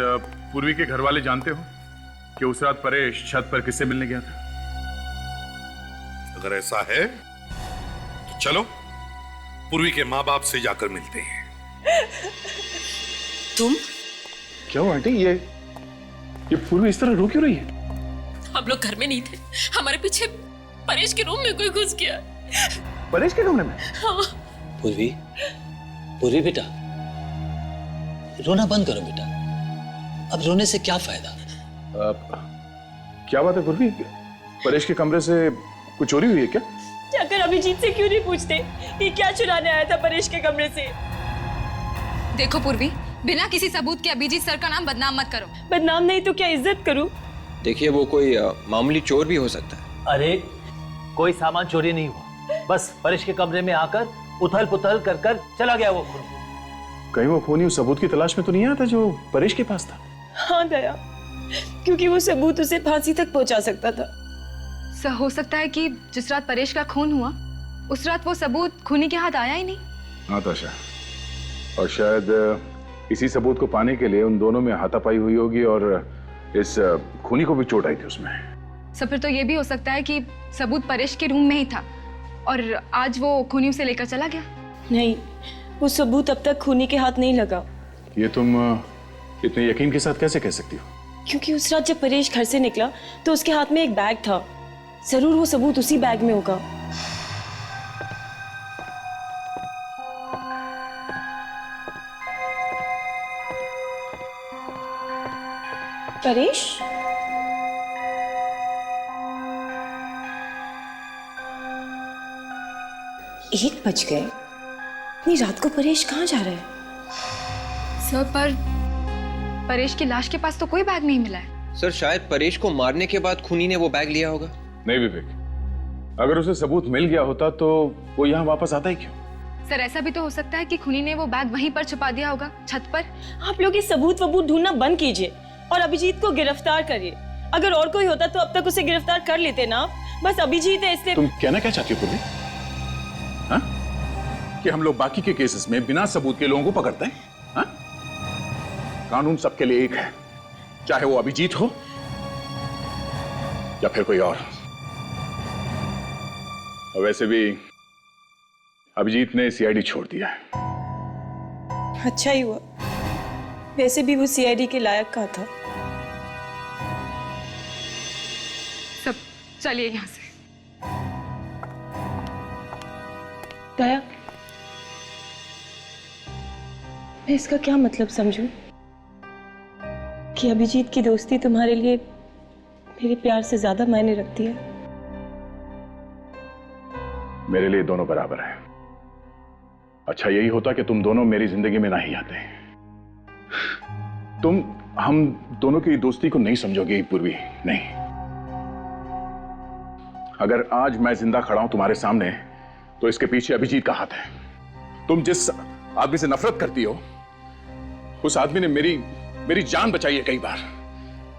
पूर्वी के घर वाले जानते हो कि उस रात परेश छत पर किससे मिलने गया था। अगर ऐसा है तो चलो पूर्वी के माँ बाप से जाकर मिलते हैं। तुम? क्या हुआ आंटी? ये पूर्वी इस तरह रो क्यों रही है? हम लोग घर में नहीं थे, हमारे पीछे परेश के रूम में कोई घुस गया। परेश के कमरे में? हाँ। पूर्वी बेटा, रोना बंद करो बेटा, अब रोने से क्या फायदा? क्या बात है पूर्वी, परेश के कमरे से कुछ चोरी हुई है क्या? जाकर अभिजीत से क्यों नहीं पूछते कि क्या चुराने आया था परेश के कमरे से? देखो पूर्वी, बिना किसी सबूत के अभिजीत सर का नाम बदनाम मत करो। बदनाम नहीं तो क्या इज्जत करूं? देखिए, वो कोई मामूली चोर भी हो सकता है। अरे कोई सामान चोरी नहीं हुआ, बस परेश के कमरे में आकर उथल पुथल कर कर चला गया वो खून। कहीं वो खूनी उस सबूत की तलाश में तो नहीं आया था जो परेश के पास था? हाँ दया, क्योंकि वो सबूत उसे फांसी तक पहुंचा सकता था। सर, हो सकता है कि जिस रात परेश का खून हुआ उस रात वो सबूत खूनी के हाथ आया ही नहीं। हाँ ताशा, और शायद इसी सबूत को पाने के लिए उन दोनों में हाथापाई हुई होगी और इस खूनी को भी चोट आई थी उसमें। सर फिर तो ये भी हो सकता है कि सबूत परेश के रूम में ही था और आज वो खूनी उसे लेकर चला गया। नहीं, वो सबूत अब तक खूनी के हाथ नहीं लगा। ये तुम इतने यकीन के साथ कैसे कह सकती हो? क्योंकि उस रात जब परेश घर से निकला तो उसके हाथ में एक बैग था। जरूर वो सबूत उसी बैग में होगा। परेश? एक बज गए। इतनी रात को परेश कहाँ जा रहा है? सर पर परेश की लाश के पास तो कोई बैग नहीं मिला है। सर शायद परेश को मारने के बाद खूनी ने वो बैग लिया होगा। नहीं विवेक, अगर उसे सबूत मिल गया होता तो वो यहाँ वापस आता ही क्यों? सर ऐसा भी तो हो सकता है कि खूनी ने वो बैग वहीं पर छुपा दिया होगा, छत पर। आप लोग ये सबूत वबूत ढूंढना बंद कीजिए और अभिजीत को गिरफ्तार करिए। अगर और कोई होता तो अब तक उसे गिरफ्तार कर लेते ना। बस अभिजीत है इसलिए। तुम कहना क्या चाहती हो पूर्वी? हाँ? कि हम लोग बाकी के केसेस में बिना सबूत के लोगों को पकड़ते हैं? हाँ? कानून सबके लिए एक है, चाहे वो अभिजीत हो या फिर कोई और वैसे भी अभिजीत ने सीआईडी छोड़ दिया है। अच्छा ही हुआ, वैसे भी वो सीआईडी के लायक का था। सब चलिए यहाँ से। दया, मैं इसका क्या मतलब समझूं कि अभिजीत की दोस्ती तुम्हारे लिए मेरे प्यार से ज्यादा मायने रखती है? मेरे लिए दोनों बराबर हैं। अच्छा यही होता कि तुम दोनों मेरी जिंदगी में ना ही आते। तुम हम दोनों की दोस्ती को नहीं समझोगे पूर्वी, नहीं। अगर आज मैं जिंदा खड़ा हूं तुम्हारे सामने तो इसके पीछे अभिजीत का हाथ है। तुम जिस आदमी से नफरत करती हो उस आदमी ने मेरी जान बचाई है कई बार।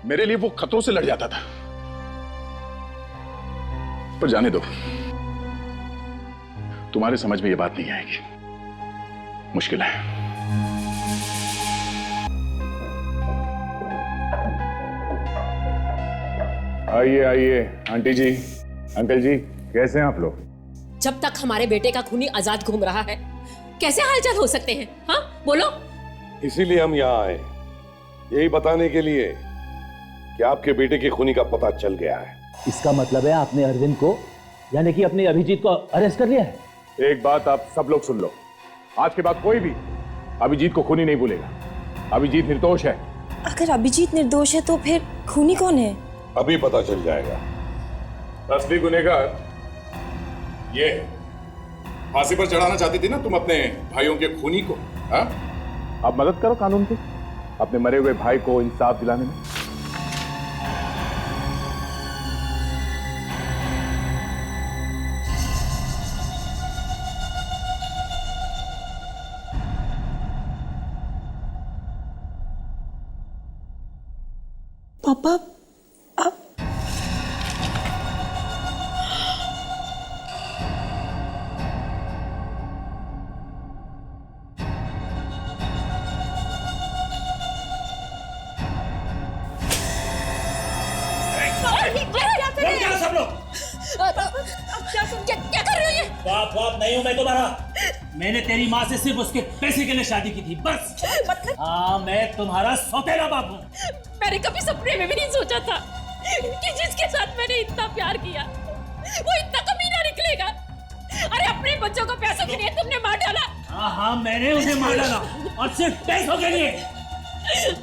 मेरे लिए वो खतरों से लड़ जाता था। पर जाने दो, तुम्हारे समझ में ये बात नहीं आएगी, मुश्किल है। आइए आइए आंटी जी, अंकल जी, कैसे हैं आप लोग? जब तक हमारे बेटे का खूनी आजाद घूम रहा है कैसे हालचाल हो सकते हैं? हाँ बोलो। इसीलिए हम यहाँ आए, यही बताने के लिए कि आपके बेटे के खूनी का पता चल गया है। इसका मतलब है आपने अरविंद को यानी कि अपने अभिजीत को अरेस्ट कर लिया है? एक बात आप सब लोग सुन लो, आज के बाद कोई भी अभिजीत को खूनी नहीं भूलेगा। अभिजीत निर्दोष है। अगर अभिजीत निर्दोष है तो फिर खूनी कौन है? अभी पता चल जाएगा। असली गुनहगार ये है। फांसी पर चढ़ाना चाहती थी ना तुम अपने भाइयों के खूनी को? हाँ? अब मदद करो कानून की, अपने मरे हुए भाई को इंसाफ दिलाने में। पापा, आप क्या कर रहे हो ये? बाप नहीं हूं मैं तुम्हारा। मैंने तेरी माँ से सिर्फ उसके पैसे के लिए शादी की थी, बस। हाँ, मैं तुम्हारा सौतेला बाप हूँ। मैंने कभी सपने में भी नहीं सोचा था कि जिसके साथ मैंने इतना प्यार किया वो इतना कमीना निकलेगा। अरे अपने बच्चों को पैसों के लिए तुमने मार डाला। हाँ, मैंने उन्हें मार डाला और सिर्फ पैसों के लिए।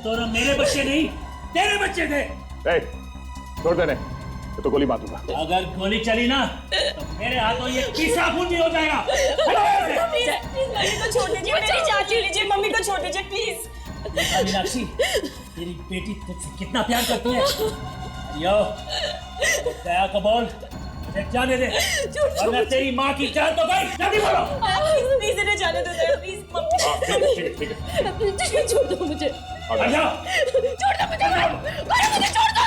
तो ना मेरे बच्चे नहीं, तेरे बच्चे थे। छोड़ देने, तो गोली मार दूंगा। अगर गोली चली ना तो मेरे हाथों ये पीसा खून भी हो जाएगा। मम्मी को छोड़ दीजिए, मेरी चाची लीजिए, मम्मी को छोड़ दीजिए प्लीज। मीनाक्षी, तेरी बेटी तुझसे कितना प्यार करती है। यो, दया को बोल, मुझे जाने दे, वरना तेरी माँ की जान तो गई। जल्दी बोलो। प्लीज इन्हें जाने दो दया, प्लीज मम्मी। ठीक है। छोड़ दो मुझे। छोड़ दो मुझे, छोड़ दो।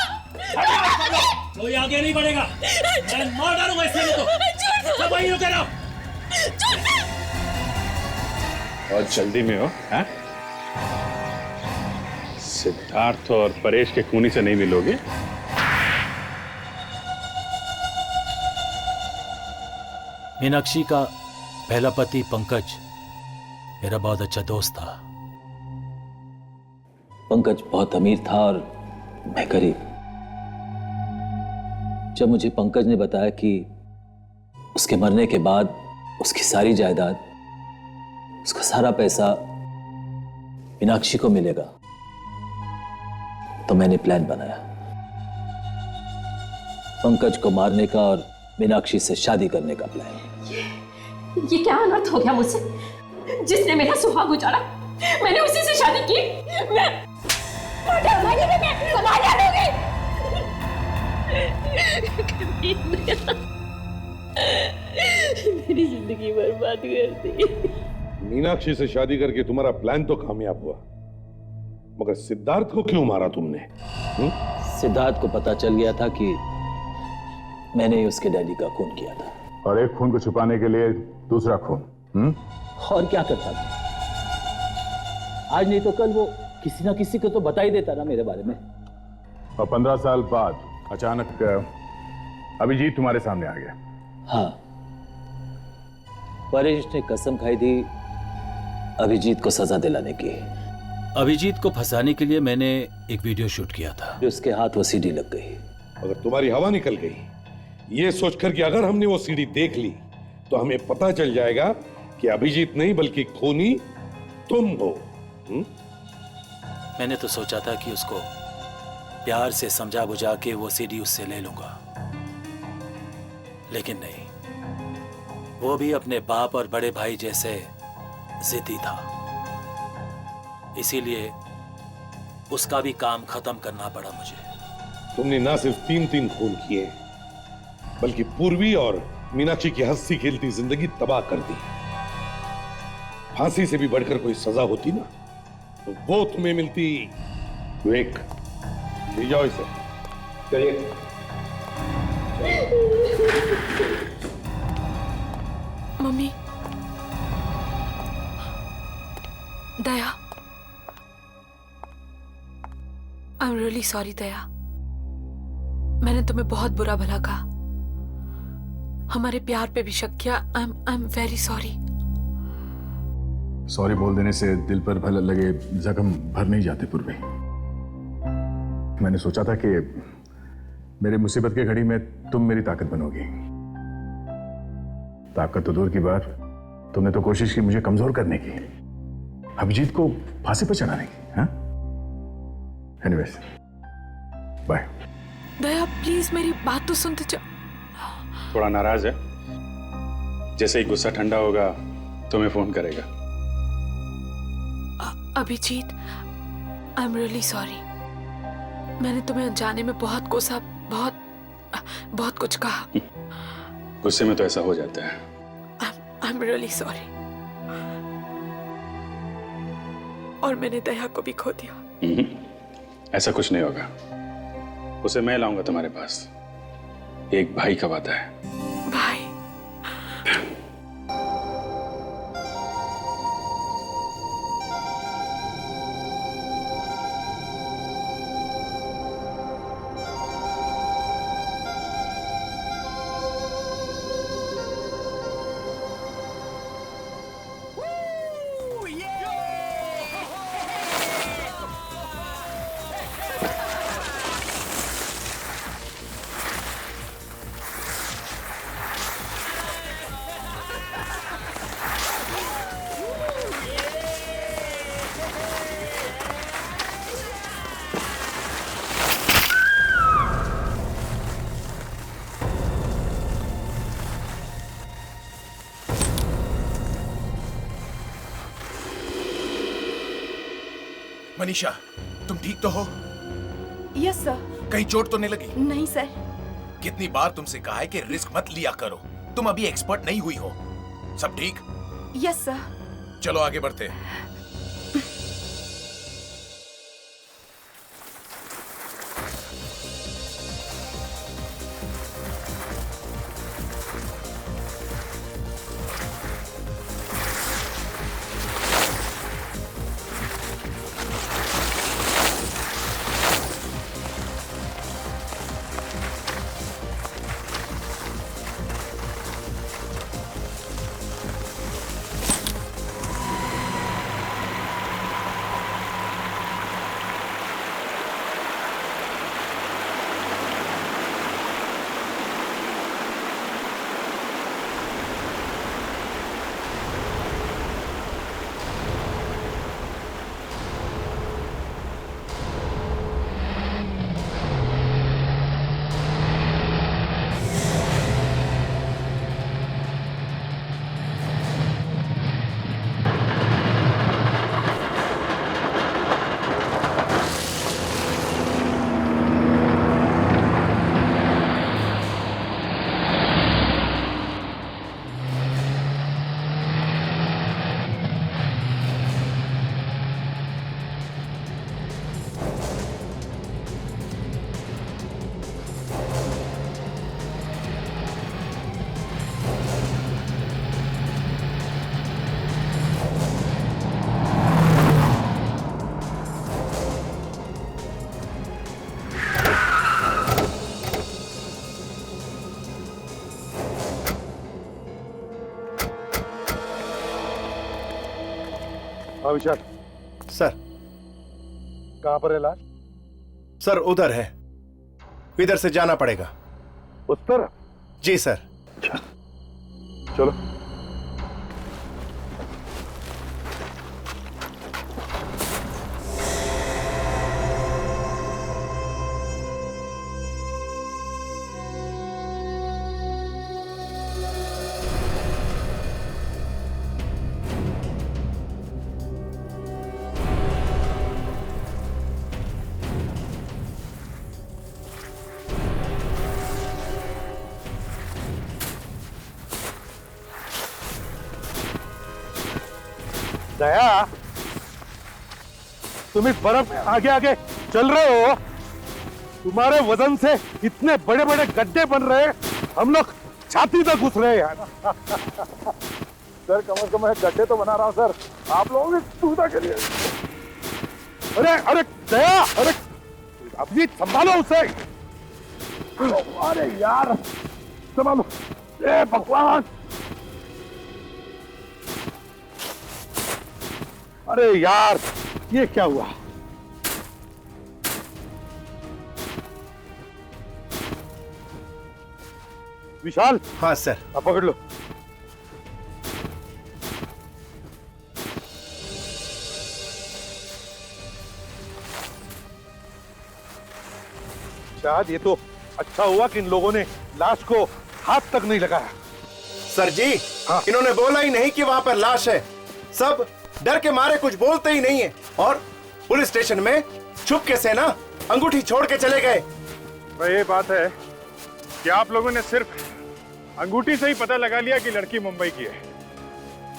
कोई आगे नहीं बढ़ेगा, मैं मार डालूंगा इसमें तो। सब वहीं रुके रहो। बहुत जल्दी में हो, हैं? सिद्धार्थ और परेश के खूनी से नहीं मिलोगे? मीनाक्षी का पहला पति पंकज मेरा बहुत अच्छा दोस्त था। पंकज बहुत अमीर था और मैं गरीब। जब मुझे पंकज ने बताया कि उसके मरने के बाद उसकी सारी जायदाद, उसका सारा पैसा मीनाक्षी को मिलेगा, तो मैंने प्लान बनाया पंकज को मारने का और मीनाक्षी से शादी करने का प्लान। ये क्या अनर्थ हो गया मुझसे? जिसने मेरा सुहाग उजाड़ा मैंने उसी से शादी की। मैं मेरी जिंदगी बर्बाद कर दी। मीनाक्षी से शादी करके तुम्हारा प्लान तो कामयाब हुआ, मगर सिद्धार्थ को क्यों मारा तुमने? सिद्धार्थ को पता चल गया था कि मैंने ही उसके डैडी का खून किया था। और एक खून को छुपाने के लिए दूसरा खून। और क्या करता था? आज नहीं तो कल वो किसी ना किसी को तो बता ही देता ना मेरे बारे में। और 15 साल बाद अचानक अभिजीत तुम्हारे सामने आ गया। हाँ, परेश ने कसम खाई थी अभिजीत को सजा दिलाने की। अभिजीत को फंसाने के लिए मैंने एक वीडियो शूट किया था। उसके हाथ वो सीडी लग गई। अगर तुम्हारी हवा निकल गई ये सोचकर कि अगर हमने वो सीडी देख ली तो हमें पता चल जाएगा कि अभिजीत नहीं बल्कि खूनी तुम हो। मैंने तो सोचा था कि उसको प्यार से समझा बुझा के वो सीडी उससे ले लूंगा, लेकिन नहीं, वो भी अपने बाप और बड़े भाई जैसे जिद्दी था। इसीलिए उसका भी काम खत्म करना पड़ा मुझे। तुमने ना सिर्फ 3 खून किए बल्कि पूर्वी और मीनाक्षी की हंसी खेलती जिंदगी तबाह कर दी। फांसी से भी बढ़कर कोई सजा होती ना तो वो तुम्हें मिलती। विवेक, ले जाओ इसे। चलिए। Mummy, Daya, I am really sorry Daya. मैंने तुम्हें बहुत बुरा भला कहा, हमारे प्यार पे भी शक किया। I am very sorry. Sorry बोल देने से दिल पर भले लगे जख्म भर नहीं जाते पूर्वी। मैंने सोचा था कि मेरी मुसीबत की घड़ी में तुम मेरी ताकत बनोगी। ताकत तो दूर की बात, तुमने तो कोशिश की मुझे कमजोर करने की, अभिजीत को फांसी पर चढ़ाने की। हाँ, एनीवेज, बाय। दया प्लीज मेरी बात तो सुनते जाओ। थोड़ा नाराज है, जैसे ही गुस्सा ठंडा होगा तुम्हें फोन करेगा। Abhijit, I am really sorry. मैंने तुम्हें अनजाने में बहुत कोसा, बहुत कुछ कहा। गुस्से में तो ऐसा हो जाता है। आई एम रियली सॉरी। और मैंने दया को भी खो दिया। ऐसा कुछ नहीं होगा, उसे मैं लाऊंगा तुम्हारे पास। एक भाई का वादा है। भाई? मनीषा, तुम ठीक तो हो? Yes sir. कहीं चोट तो नहीं लगी? नहीं सर। कितनी बार तुमसे कहा है कि रिस्क मत लिया करो, तुम अभी एक्सपर्ट नहीं हुई हो। सब ठीक? Yes sir. चलो आगे बढ़ते हैं। हाँ विशाल। सर। कहाँ पर है लाश? सर उधर है, इधर से जाना पड़ेगा। उस तरफ? जी सर। चलो। दया, तुम इस बर्फ में आगे आगे चल रहे हो, तुम्हारे वजन से इतने बड़े बड़े गड्ढे बन रहे, हम लोग छाती तक घुस रहे हैं। सर कम से कम गड्ढे तो बना रहा हूं सर, आप लोगों की सुविधा के लिए। अरे अरे दया, अरे अभी संभालो उसे। अरे यार संभालो। ए भगवान, अरे यार ये क्या हुआ? विशाल। हाँ सर। अब पकड़ लो। शायद ये तो अच्छा हुआ कि इन लोगों ने लाश को हाथ तक नहीं लगाया। सर जी, हाँ। इन्होंने बोला ही नहीं कि वहां पर लाश है, सब डर के मारे कुछ बोलते ही नहीं है, और पुलिस स्टेशन में छुपके से ना अंगूठी छोड़ के चले गए। तो ये बात है कि आप लोगों ने सिर्फ अंगूठी से ही पता लगा लिया कि लड़की मुंबई की है।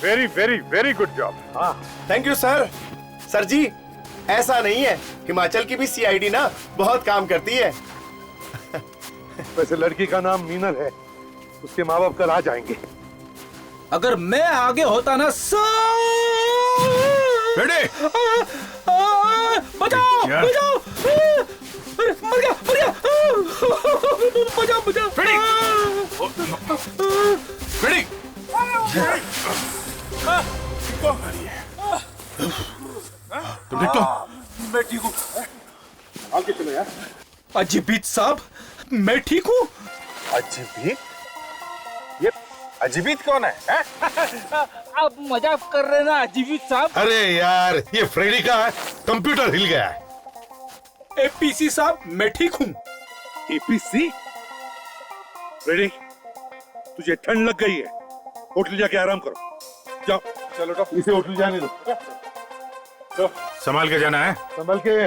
Very very very good job. हाँ थैंक यू सर। सर जी ऐसा नहीं है, हिमाचल की भी सीआईडी ना बहुत काम करती है। वैसे लड़की का नाम मीनल है, उसके माँ बाप कल आ जाएंगे। अगर मैं आगे होता ना बेटे बचाओ बचाओ, मर गया मर गया, बचाओ बचाओ बेटी बेटी तुम ठीक तो? मैं ठीक हूँ। आगे चलो यार। अजीबीत साहब मैं ठीक हूँ। अजीबीत? ये अजीबीत कौन है? आप मजाक कर रहे ना अजीबीत साहब? अरे यार ये फ्रेडी का कंप्यूटर हिल गया है। एपीसी साहब मैं ठीक हूँ। एपीसी? फ्रेडी तुझे ठंड लग गई है, होटल जाके आराम करो। जाओ। चलो डॉक्टर, इसे होटल जाने दो। तो संभाल के जाना है। संभल के।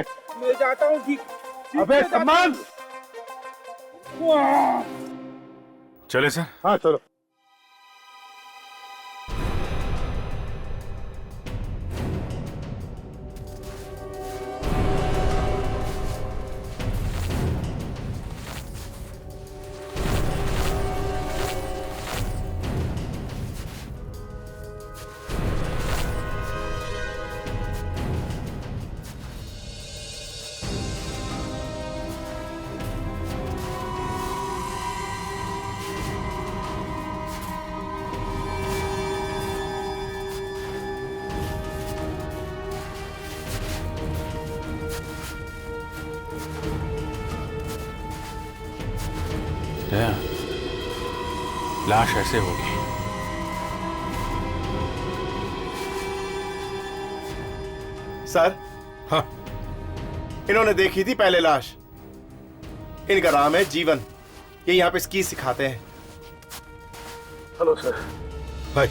मैं जाता हूँ। ठीक। अबे संभाल। चले सर। हाँ चलो। लाश ऐसे होगी। सर। हाँ। इन्होंने देखी थी पहले लाश। इनका नाम है जीवन, ये यहाँ पे स्की सिखाते हैं। Hello sir. भाई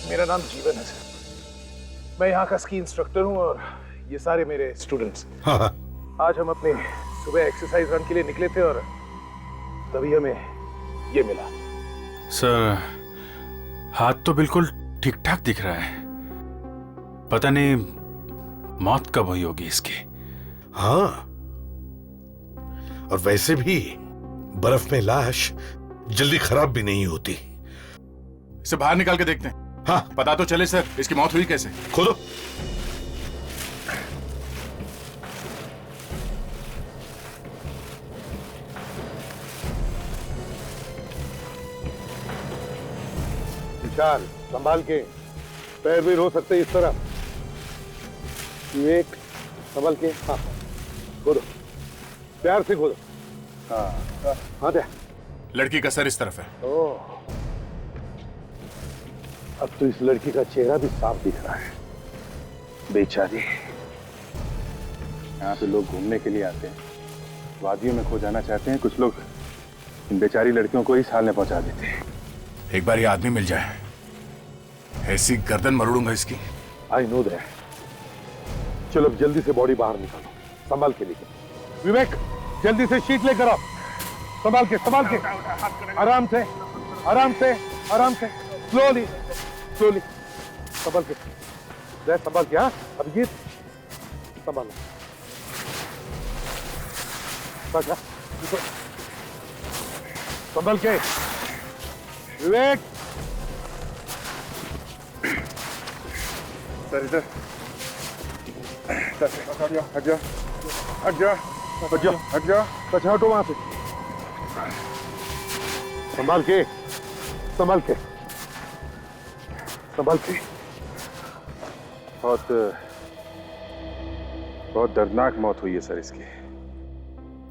मेरा नाम जीवन है सर, मैं यहाँ का स्की इंस्ट्रक्टर हूँ और ये सारे मेरे स्टूडेंट्स। हाँ। आज हम अपने सुबह एक्सरसाइज रन के लिए निकले थे और तभी हमें ये मिला। सर हाथ तो बिल्कुल ठीक ठाक दिख रहा है, पता नहीं मौत कब हुई होगी इसकी। हाँ, और वैसे भी बर्फ में लाश जल्दी खराब भी नहीं होती। इसे बाहर निकाल के देखते हैं। हाँ पता तो चले सर इसकी मौत हुई कैसे। खोलो। विशाल संभाल के, पैर भी रो सकते इस तरह। विवेक संभल के, हाँ खोदो, प्यार से खोदो। हाँ हाँ दे। लड़की का सर इस तरफ है। ओह, अब तो इस लड़की का चेहरा भी साफ दिख रहा है। बेचारी, यहाँ पे लोग घूमने के लिए आते हैं, वादियों में खो जाना चाहते हैं, कुछ लोग इन बेचारी लड़कियों को इस हाल में पहुंचा देते हैं। एक बार ये आदमी मिल जाए, ऐसी गर्दन मरोड़ूंगा इसकी। I know that. चलो अब जल्दी से बॉडी बाहर निकालो, संभाल के लेके। विवेक जल्दी से शीट लेकर आओ, संभाल के, संभाल के, आराम से, आराम से, आराम से, स्लोली स्लोली, संभाल के, संभाल के। हाँ अभिजीत, संभालो, संभल के। विवेक सर इधर, हट जाओ, हट जाओ, हट जाओ, हट जाओ, हट जाओ, अच्छा हटो वहां से। संभाल के, संभाल के, संभाल के। बहुत बहुत दर्दनाक मौत हुई है सर इसकी।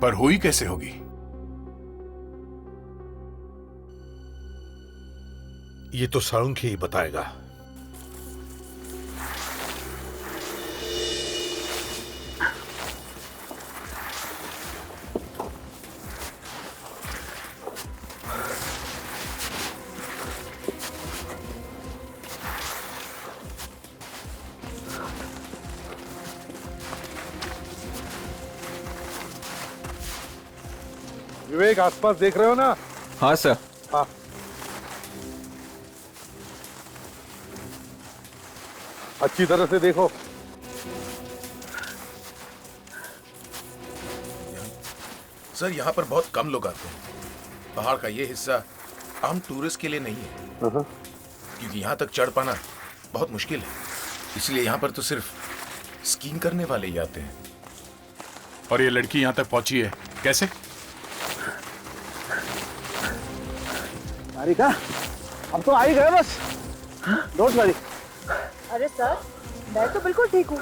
पर हुई कैसे होगी? ये तो साळुंखे ही बताएगा। विवेक आसपास देख रहे हो ना? हाँ सर। हाँ अच्छी तरह से देखो। सर यहाँ पर बहुत कम लोग आते हैं। पहाड़ का ये हिस्सा आम टूरिस्ट के लिए नहीं है, क्योंकि यहाँ तक चढ़ पाना बहुत मुश्किल है। इसलिए यहाँ पर तो सिर्फ स्कीइंग करने वाले ही आते हैं। और ये लड़की यहाँ तक पहुंची है कैसे? तारिका, हम तो आ ही गए बस। Don't worry. अरे सर, मैं तो बिल्कुल ठीक हूँ।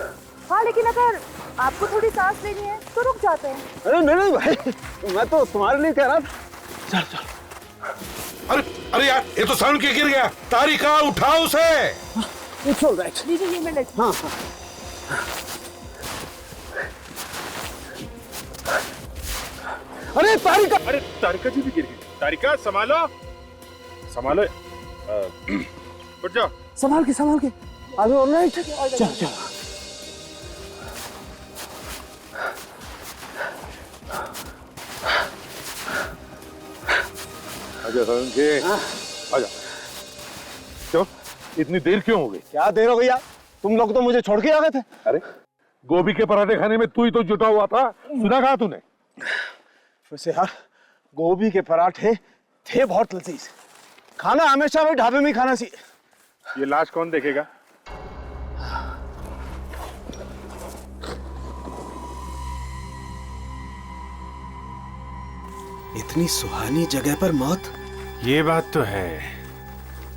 हाँ, लेकिन अगर आपको थोड़ी सांस लेनी है तो रुक जाते हैं। अरे नहीं नहीं भाई, मैं तो तुम्हारे लिए कह रहा था। चल चल। अरे अरे यार, ये तो साळुंखे गिर गया। तारिका उठाओ उसे। It's alright. लीजिए ये मैं लेती हूँ। हाँ। अरे तारिका, अरे तारिका जी भी गिर गई। तारिका संभालो, संभालो, उठ जाओ। संभाल के। आगे ऑलराइट। चल चल। आजा साळुंखे, आजा। क्यों इतनी देर क्यों हो गई? क्या देर हो गई यार? तुम लोग तो मुझे छोड़ के आ गए थे। अरे गोभी के पराठे खाने में तू ही तो जुटा हुआ था, सुना कहा तूने? वैसे यार, गोभी के पराठे थे बहुत लजीज। खाना हमेशा वही ढाबे में ही खाना चाहिए। ये लाश कौन देखेगा? इतनी सुहानी जगह पर मौत। ये बात तो है,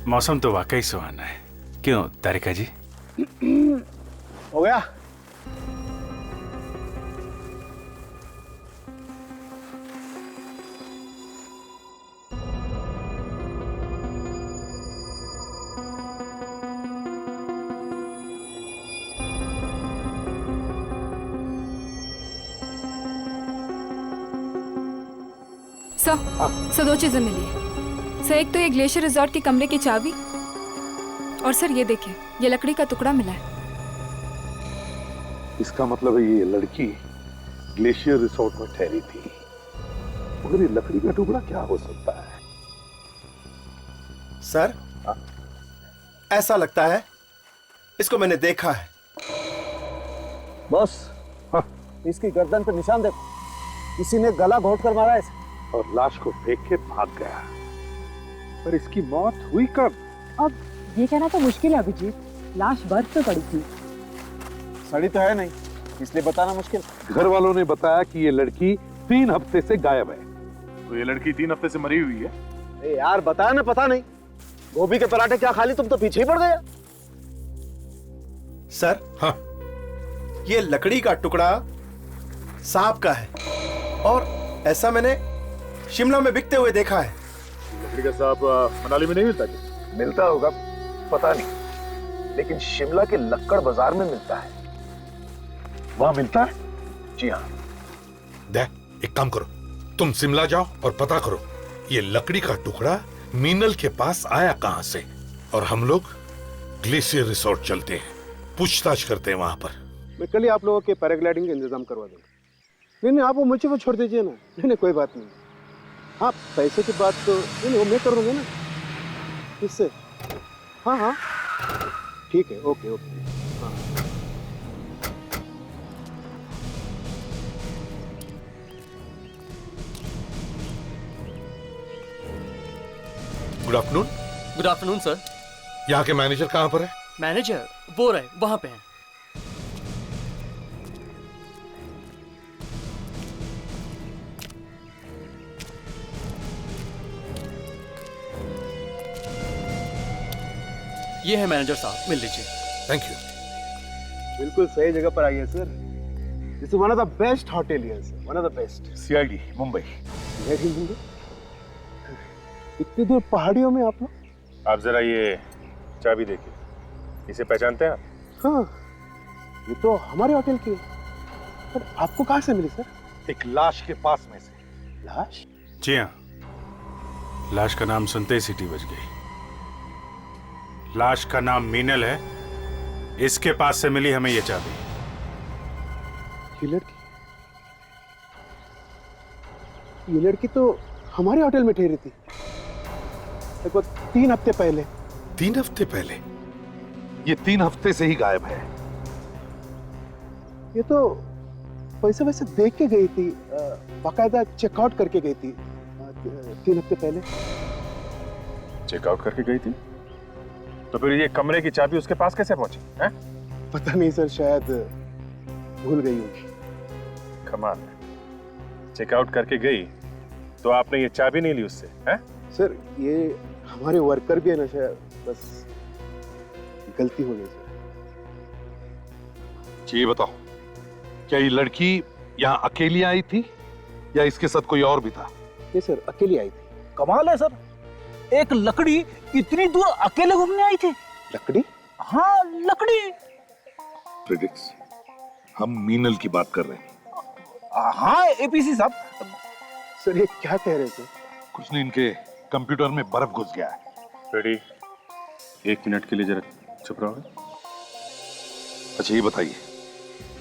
मौसम तो वाकई सुहाना है। क्यों तारिका जी? हो गया? सर दो चीजें मिली है सर। एक तो ये ग्लेशियर रिजॉर्ट के कमरे की चाबी, और सर ये देखिए, ये लकड़ी का टुकड़ा मिला है। इसका मतलब है ये लड़की ग्लेशियर रिसोर्ट में ठहरी थी। मगर ये लकड़ी का टुकड़ा क्या हो सकता है? सर, ऐसा लगता है इसको मैंने देखा है। बस इसकी गर्दन पे निशान देखो, किसी ने गला घोट कर मारा है और लाश को फेंक के भाग गया। पर इसकी मौत हुई कब? अब ये कहना तो मुश्किल है अभिजीत, लाश बर्फ पे पड़ी थी। सड़ी तो है नहीं, इसलिए बताना मुश्किल। घर वालों ने बताया कि ये लड़की 3 हफ्ते से गायब है। तो ये लड़की 3 हफ्ते से मरी हुई है? ए यार बताया ना, पता नहीं। गोभी के पराठे क्या खाली, तुम तो पीछे ही पड़ गए। सर, हाँ ये लकड़ी का टुकड़ा सांप का है और ऐसा मैंने शिमला में बिकते हुए देखा है। लकड़ी का सांप मनाली में नहीं मिलता क्या? मिलता होगा, पता नहीं, लेकिन शिमला के लक्कड़ बाजार में मिलता है। वहां मिलता है? जी हाँ। एक काम करो, तुम शिमला जाओ और पता करो ये लकड़ी का टुकड़ा मीनल के पास आया कहां से, और हम लोग ग्लेशियर रिसोर्ट चलते हैं, पूछताछ करते हैं वहां पर। मैं कल ही आप लोगों के पैराग्लाइडिंग का इंतजाम करवा दूंगा। नहीं आप वो मुझे वो छोड़ दीजिए ना। नहीं कोई बात नहीं। हाँ पैसे की बात तो नहीं वो मैं कर दूंगा ना इससे। हाँ ठीक है, ओके ओके। हाँ good afternoon. Good afternoon sir. यहाँ के मैनेजर कहाँ पर है? मैनेजर वो रहे वहां पे हैं। ये है मैनेजर साहब, मिल लीजिए। Thank you. बिल्कुल सही जगह पर आई है sir. This is one of the best hotel here sir, one of the best. CID Mumbai. इतनी दूर पहाड़ियों में आप लोग? आप जरा ये चाबी देखिए, इसे पहचानते हैं आप? हाँ ये तो हमारे होटल की है। पर आपको कहाँ से मिली सर? एक लाश के पास में से। लाश? जी हाँ, लाश का नाम सुनते ही सीटी बज गई। लाश का नाम मीनल है, इसके पास से मिली हमें ये चाबी। ये लड़की तो हमारे होटल में ठहरी थी लगभग 3 हफ्ते पहले। 3 हफ्ते पहले? ये 3 हफ्ते से ही गायब है। ये तो पैसे वैसे देख के गई थी, बाकायदा चेकआउट करके गई थी 3 हफ्ते पहले। चेकआउट करके गई थी? तो फिर ये कमरे की चाबी उसके पास कैसे पहुंची है? पता नहीं सर, शायद भूल गई होगी। कमाल है, चेकआउट करके गई तो आपने ये चाबी नहीं ली उससे? हैं? सर ये हमारे वर्कर भी है ना, शायद बस गलती हो गई सर। ये बताओ, क्या ये लड़की यहाँ अकेली आई थी या इसके साथ कोई और भी था? ये सर अकेली आई थी। कमाल है सर, एक लकड़ी इतनी दूर अकेले घूमने आई थी। लकड़ी? हाँ लकड़ी। फ्रेडिक्स, हम मीनल की बात कर रहे हैं। हाँ एपीसी साहब। सर ये क्या कह रहे थे? कुछ नहीं, इनके कंप्यूटर में बर्फ घुस गया है। रेडी, 1 मिनट के लिए जरा चुप रहोगे? अच्छा ये बताइए,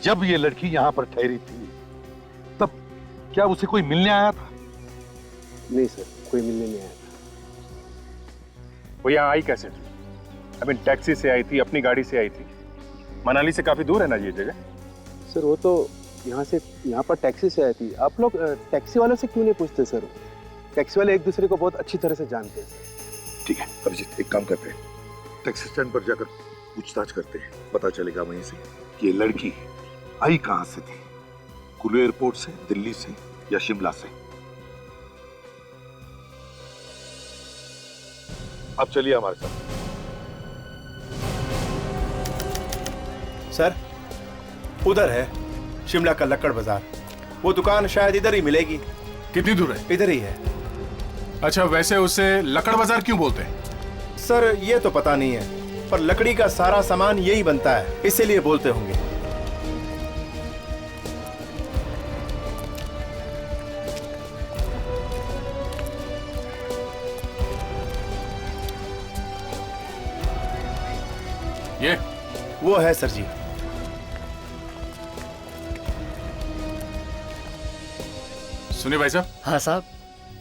जब ये लड़की यहाँ पर ठहरी थी तब क्या उसे कोई मिलने आया था? नहीं सर, कोई मिलने नहीं आया था। वो यहाँ आई कैसे थी? आई मीन टैक्सी से आई थी, अपनी गाड़ी से आई थी? मनाली से काफी दूर है ना ये जगह? सर वो तो यहाँ पर टैक्सी से आई थी। आप लोग टैक्सी वालों से क्यों नहीं पूछते सर? टैक्सी वाले एक दूसरे को बहुत अच्छी तरह से जानते हैं। ठीक है अभिजीत, एक काम करते हैं, टैक्सी स्टैंड पर जाकर पूछताछ करते हैं, पता चलेगा वहीं से कि ये लड़की आई कहां से थी, कुल्लू एयरपोर्ट से, दिल्ली से या शिमला से। अब चलिए हमारे साथ। सर उधर है शिमला का लक्कड़ बाजार, वो दुकान शायद इधर ही मिलेगी। कितनी दूर है? इधर ही है। अच्छा वैसे उसे लकड़ बाजार क्यों बोलते हैं? सर ये तो पता नहीं है, पर लकड़ी का सारा सामान यही बनता है, इसीलिए बोलते होंगे। ये वो है सर जी। सुनिए भाई साहब। हाँ साहब।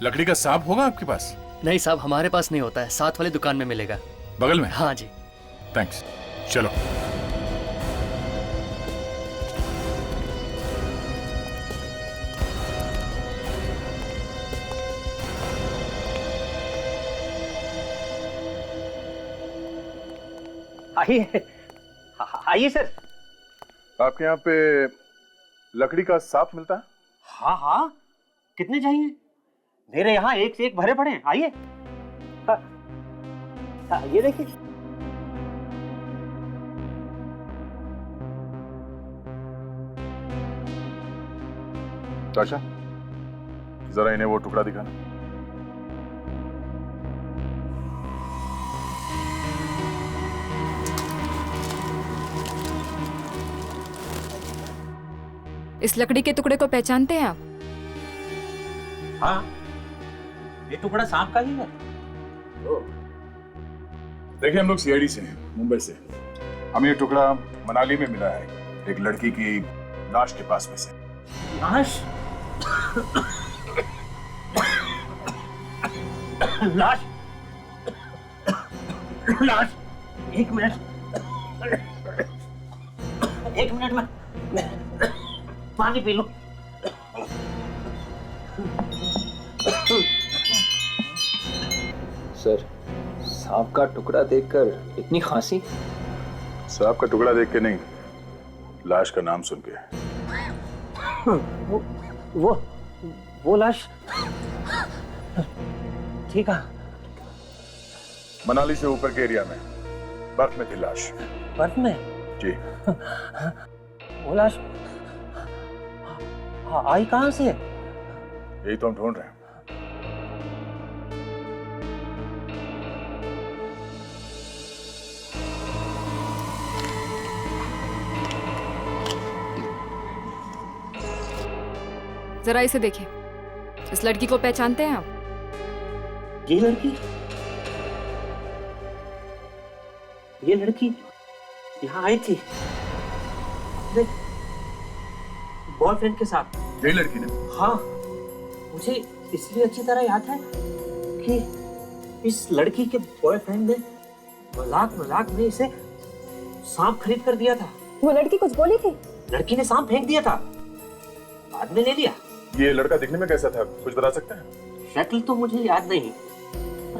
लकड़ी का सांप होगा आपके पास? नहीं साहब, हमारे पास नहीं होता है, साथ वाली दुकान में मिलेगा। बगल में? हाँ जी। थैंक्स, चलो। आइए आइए सर। आपके यहाँ पे लकड़ी का सांप मिलता है? हाँ हाँ, कितने चाहिए? मेरे यहाँ एक से एक भरे पड़े हैं। आइए। ये देखिए। ताशा, जरा इन्हें वो टुकड़ा दिखाना। इस लकड़ी के टुकड़े को पहचानते हैं आप? हाँ, ये टुकड़ा सांप का ही है। देखिए, हम लोग सीआईडी से हैं, मुंबई से। हमें ये टुकड़ा मनाली में मिला है, एक लड़की की लाश के पास में से। लाश? लाश? लाश? एक मिनट में पानी पी लो। सर, सांप का टुकड़ा देखकर इतनी खांसी? सांप का टुकड़ा देख के नहीं, लाश का नाम सुन के। वो लाश ठीक है। मनाली से ऊपर के एरिया में बर्फ में थी लाश। बर्फ में? जी। वो लाश आई कहां से? यही तो हम ढूंढ रहे हैं। जरा इसे देखिए। इस लड़की को पहचानते हैं आप? ये लड़की यहाँ आई थी बॉयफ्रेंड के साथ। ये लड़की ने? हाँ, मुझे इसलिए अच्छी तरह याद है कि इस लड़की के बॉयफ्रेंड ने मजाक में इसे सांप खरीद कर दिया था। वो लड़की कुछ बोली थी? लड़की ने सांप फेंक दिया था, बाद में ले लिया। ये लड़का दिखने में कैसा था, कुछ बता सकते हैं? शक्ल तो मुझे याद नहीं,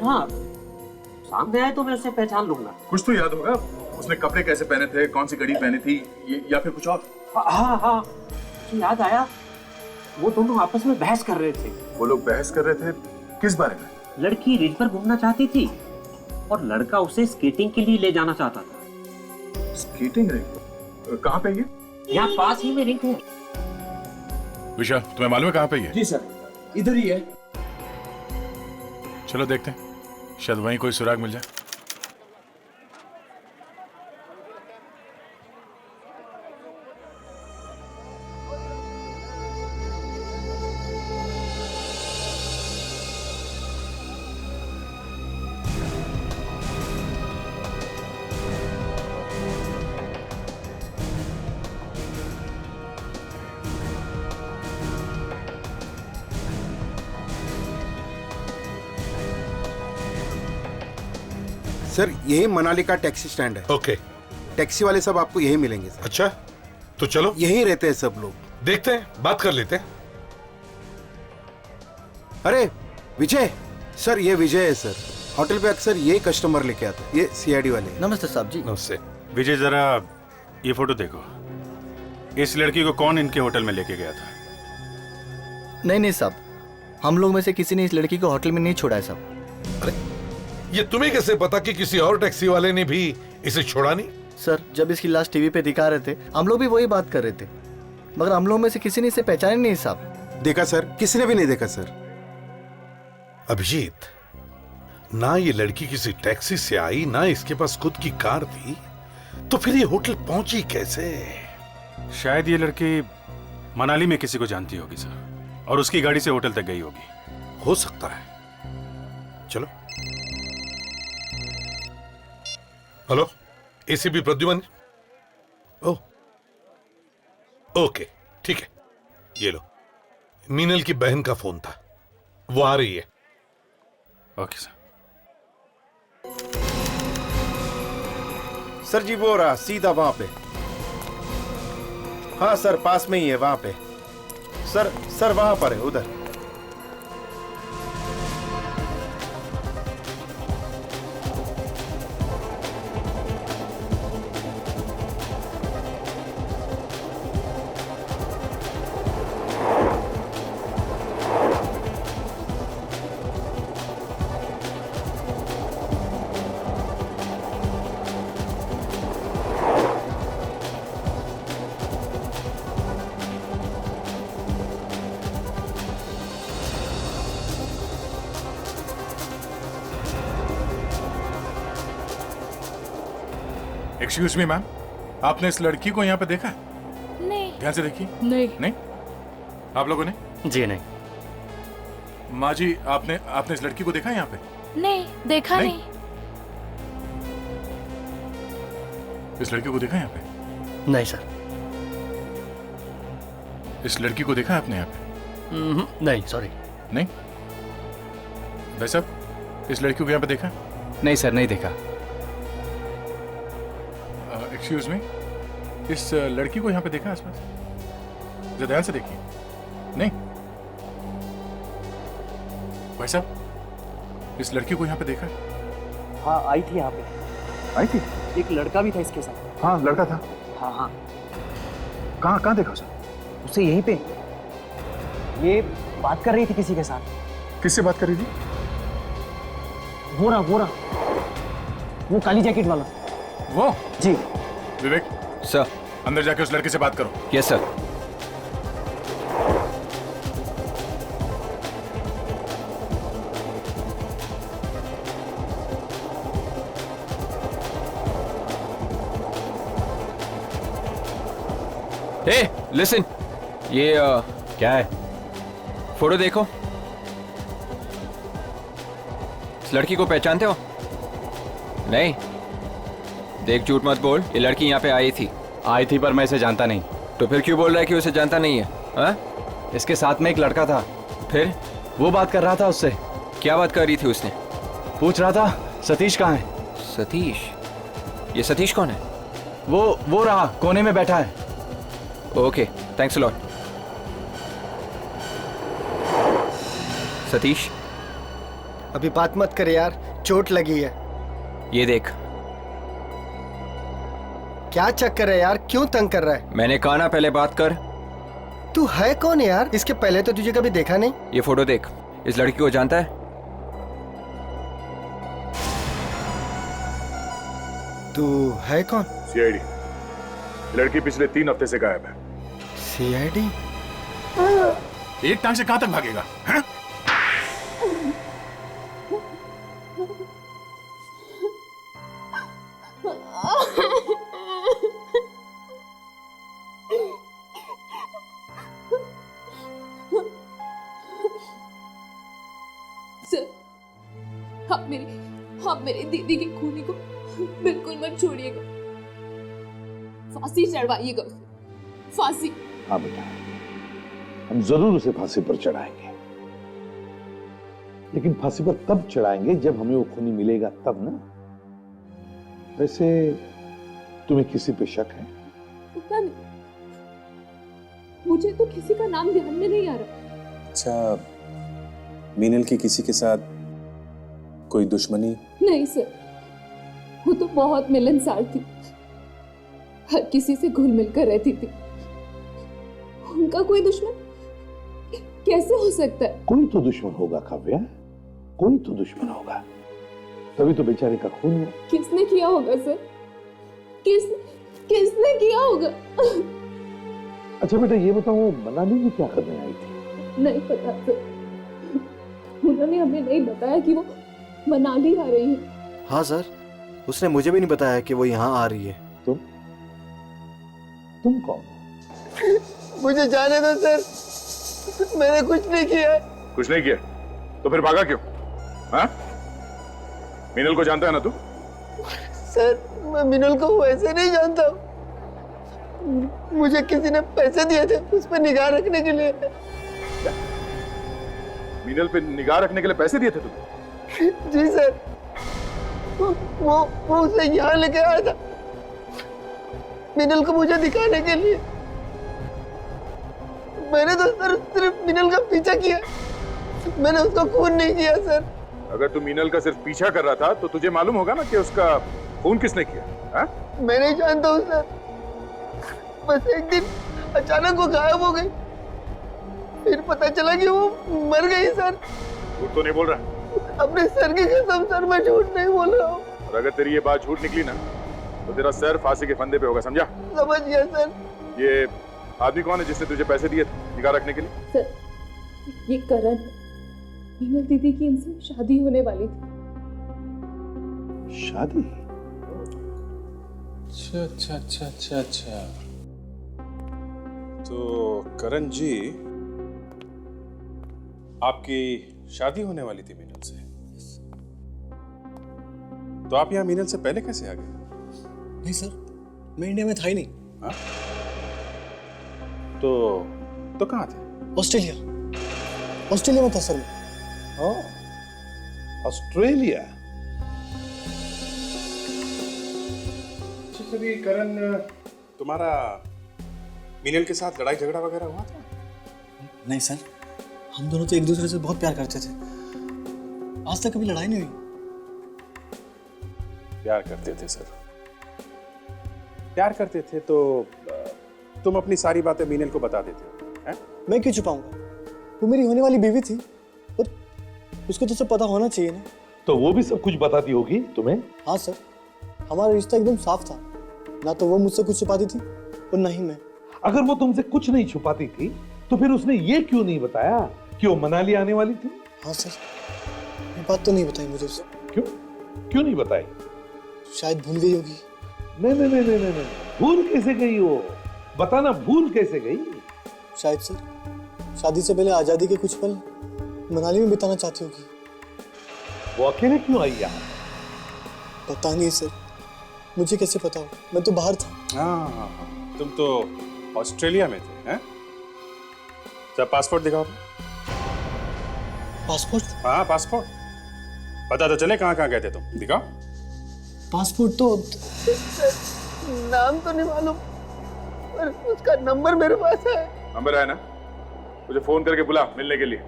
हाँ सामने आए तो मैं उसे पहचान लूंगा। कुछ तो याद होगा, उसने कपड़े कैसे पहने थे, कौन सी घड़ी पहनी थी, या फिर कुछ और? हाँ, मुझे याद आया, वो दोनों आपस में बहस कर रहे थे। वो लोग बहस कर रहे थे किस बारे में? लड़की रिज पर घूमना चाहती थी और लड़का उसे स्केटिंग के लिए ले जाना चाहता था। Skating ring? कहाँ पे ये? यहाँ पास ही में रिंग है। विशा, तुम्हें मालूम है कहाँ पे ये? जी सर, इधर ही है। चलो देखते हैं, शायद वहीं कोई सुराग मिल जाए। सर, यही मनाली का टैक्सी स्टैंड है। ओके। टैक्सी वाले सब आपको यही मिलेंगे सर। अच्छा, तो चलो। यहीं रहते हैं सब लोग। देखते हैं, बात कर लेते हैं। अरे विजय सर, ये विजय है सर। होटल पे अक्सर ये कस्टमर लेके आते हैं, ये सीआईडी वाले। नमस्ते साहब जी। नमस्ते। विजय, जरा ये फोटो देखो। इस लड़की को कौन इनके होटल में लेके गया था? नहीं साहब, हम लोग में से किसी ने इस लड़की को होटल में नहीं छोड़ा है साहब। अरे, ये तुम्हें कैसे पता कि किसी और टैक्सी वाले ने भी इसे छोड़ा नहीं? सर, जब इसकी लाश टीवी पे दिखा रहे थे, हम लोग भी वही बात कर रहे थे, मगर हम लोग में से किसी ने इसे पहचाना नहीं साहब। देखा सर, किसी ने भी नहीं देखा सर। अभिजीत, ना ये लड़की किसी टैक्सी से आई, ना इसके पास खुद की कार थी, तो फिर ये होटल पहुंची कैसे? शायद ये लड़की मनाली में किसी को जानती होगी सर, और उसकी गाड़ी से होटल तक गई होगी। हो सकता है। चलो। Hello, ACP Pradyuman. Oh, okay, ठीक है। ये लो, मीनल की बहन का फोन था, वो आ रही है। Okay sir. सर जी, वो रहा सीधा वहां पे। हाँ सर, पास में ही है वहां पे। सर वहां पर है, उधर। एक्सक्यूज मी मैम, आपने इस लड़की को यहाँ पे देखा है? नहीं। ध्यान से देखिए। नहीं। आप लोगों ने? जी नहीं। माँ जी, आपने इस लड़की को देखा है यहाँ पे? नहीं, देखा नहीं। इस लड़की को देखा है यहाँ पे? नहीं सर। इस लड़की को देखा है आपने यहाँ पे? नहीं, सॉरी। नहीं? भाई साहब, इस लड़की को यहाँ पे देखा? नहीं सर, नहीं देखा। एक्सक्यूज मी, इस लड़की को यहाँ पे देखा आसपास? जरा ध्यान से देखिए। नहीं? भाई साहब, इस लड़की को यहाँ पे देखा? हाँ, आई थी यहाँ पे। आई थी? एक लड़का भी था इसके साथ। हाँ, लड़का था। हाँ। कहाँ देखा उसे? उसे यहीं पे, ये बात कर रही थी किसी के साथ। किससे बात कर रही थी? वो रहा, वो काली जैकेट वाला। वो? जी। विवेक सर, अंदर जाके उस लड़के से बात करो। Yes sir. हे, लिसन, ये क्या है? फोटो देखो। इस लड़की को पहचानते हो? नहीं? देख, झूठ मत बोल, ये लड़की यहाँ पे आई थी पर मैं इसे जानता नहीं। तो फिर क्यों बोल रहा है कि उसे जानता नहीं है? हाँ? इसके साथ में एक लड़का था। फिर? वो बात कर रहा था उससे। क्या बात कर रही थी उसने? पूछ रहा था सतीश कहाँ है। सतीश? ये सतीश कौन है? वो रहा, कोने में बैठा है। Okay, thanks a lot. Satish, अभी बात मत कर यार, चोट लगी है। ये देख। क्या चक्कर है यार, क्यों तंग कर रहा है? मैंने कहा ना पहले बात कर। तू है कौन यार? इसके पहले तो तुझे कभी देखा नहीं। ये फोटो देख, इस लड़की को जानता है? तू है कौन? सीआईडी। लड़की पिछले 3 हफ्ते से गायब है। सीआईडी? एक टांग से कहां तक भागेगा? हैं? सर, आप मेरी दीदी की खूनी को बिल्कुल मत छोड़िएगा। फांसी चढ़वाइएगा उसे, फांसी। हाँ बेटा, हम जरूर उसे फांसी पर चढ़ाएंगे, लेकिन फांसी पर तब चढ़ाएंगे जब हमें वो खूनी मिलेगा, तब ना। वैसे तुम्हें किसी पे शक है? पता नहीं, मुझे तो किसी का नाम ध्यान में नहीं आ रहा। अच्छा, मीनल की किसी के साथ कोई दुश्मनी? नहीं सर, वो तो बहुत मिलनसार थी, हर किसी से घुल मिलकर रहती थी। उनका कोई दुश्मन कैसे हो सकता है? कोई तो दुश्मन होगा काव्या, कोई तो दुश्मन होगा, तभी तो बेचारे का खून हुआ। किसने किया होगा सर? किसने किया होगा? अच्छा बेटा, ये बताओ, मनाली में क्या करने आई थी? नहीं पता सर, उन्होंने हमें नहीं बताया कि वो मनाली आ रही है। हाँ सर, उसने मुझे भी नहीं बताया कि वो यहाँ आ रही है। तुम कौन? मुझे जाने दो सर, मैंने कुछ नहीं किया। कुछ नहीं किया तो फिर भागा क्यों? हाँ? मीनल को जानता है ना तू? सर, मैं मीनल को वैसे नहीं जानता, मुझे किसी ने पैसे दिए थे उस पर निगाह रखने के लिए। मीनल पे निगाह रखने के लिए पैसे दिए थे तुम? जी सर, वो उसे यहाँ लेके आया था मीनल को मुझे दिखाने के लिए। मैंने तो सर सिर्फ मीनल का पीछा किया, मैंने उसको खून नहीं किया सर। अगर तू मीनल का सिर्फ पीछा कर रहा था तो तुझे मालूम होगा ना कि उसका खून किसने किया? हा? मैं नहीं जानता हूँ सर, बस एक दिन अचानक वो गायब हो गई, फिर पता चला कि वो मर गई सर। झूठ तो नहीं बोल रहा? अपने सर की कसम सर, मैं झूठ नहीं बोल रहा हूँ। और अगर तेरी ये बात झूठ निकली ना तो तेरा सर फांसी के फंदे पे होगा, समझा? समझ गया सर। ये आदमी कौन है जिसने तुझे पैसे दिए थे निगाह रखने के लिए? सर, ये करण, मीनल दीदी की इनसे शादी होने वाली थी। शादी? अच्छा अच्छा अच्छा अच्छा अच्छा। तो करण जी, आपकी शादी होने वाली थी मीनल से, तो आप यहाँ मीनल से पहले कैसे आ गए? नहीं सर, मैं इंडिया में था ही नहीं। हाँ? तो कहाँ थे? ऑस्ट्रेलिया, ऑस्ट्रेलिया में था सर मैं। ऑस्ट्रेलिया। कभी करण, तुम्हारा मीनल के साथ लड़ाई झगड़ा वगैरह हुआ था? नहीं सर, हम दोनों तो एक दूसरे से बहुत प्यार करते थे, आज तक कभी लड़ाई नहीं हुई। प्यार करते थे सर, प्यार करते थे तो तुम अपनी सारी बातें मीनल को बता देते हो, हैं? मैं क्यों छुपाऊंगा? वो मेरी होने वाली बीवी थी, पर उसको तो सब पता होना चाहिए ना। तो वो भी सब कुछ बताती होगी तुम्हें? हाँ सर, हमारा रिश्ता एकदम साफ था, ना तो वो मुझसे कुछ छुपाती थी और ना ही मैं। अगर वो तुमसे कुछ नहीं छुपाती थी तो फिर उसने ये क्यों नहीं बताया कि वो मनाली आने वाली थी? हाँ सर, ये बात तो नहीं बताई मुझे उससे। क्यों क्यों नहीं बताई? शायद भूल गई होगी। नहीं नहीं नहीं नहीं नहीं, भूल कैसे गई वो? बताना, भूल कैसे गई? शायद सर, शादी से पहले आजादी के कुछ पल मनाली में बिताना चाहती होगी। वो अकेले क्यों आई यहाँ? पता नहीं सर, मुझे कैसे पता हो, मैं तो बाहर था। हाँ, तुम तो ऑस्ट्रेलिया में थे, हैं? जब पासपोर्ट दिखाओ। पासपोर्ट? हाँ, पासपोर्ट। पता तो चले कहाँ कहाँ गए थे तुम, दिखाओ। पासपोर्ट तो नाम तो नहीं मालूम, पर उसका नंबर मेरे पास है। नंबर है ना? मुझे फोन करके बुला मिलने के लिए।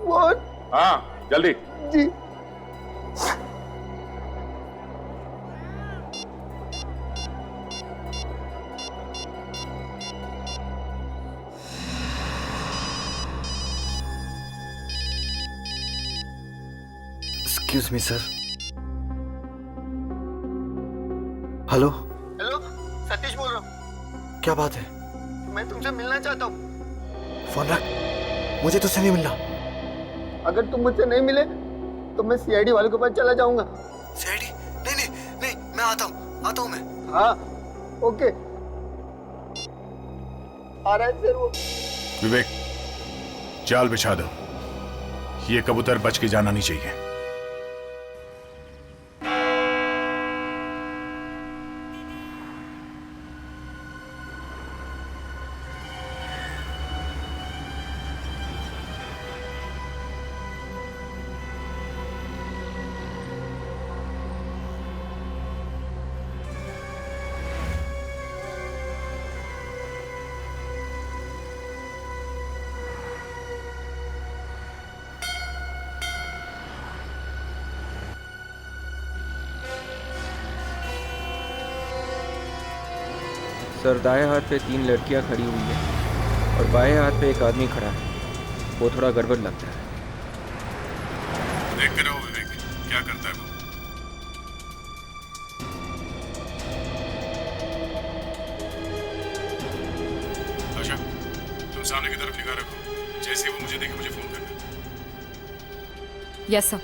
वो? हाँ, जल्दी। जी। Excuse me sir. Hello hello, Satish बोल रहा हूँ। क्या बात है? मैं तुमसे मिलना चाहता हूँ। फोन रख, मुझे तुझसे नहीं मिलना। अगर तुम मुझसे नहीं मिले तो मैं सीआईडी वाले के पास चला जाऊंगा। सीआईडी? नहीं नहीं नहीं, मैं आता हूँ मैं। हाँ, ओके। आ रहा है सर वो। विवेक, जाल बिछा दो, ये कबूतर बच के जाना नहीं चाहिए। सर, दाएं हाथ पे 3 लड़कियां खड़ी हुई है और बाएं हाथ पे एक आदमी खड़ा है। वो थोड़ा गड़बड़ लगता है। देख कर रहो विवेक, क्या करता है वो। आशा, तुम सामने की तरफ निगाह रखो, जैसे ही वो मुझे देखे मुझे फोन करना। Yes sir.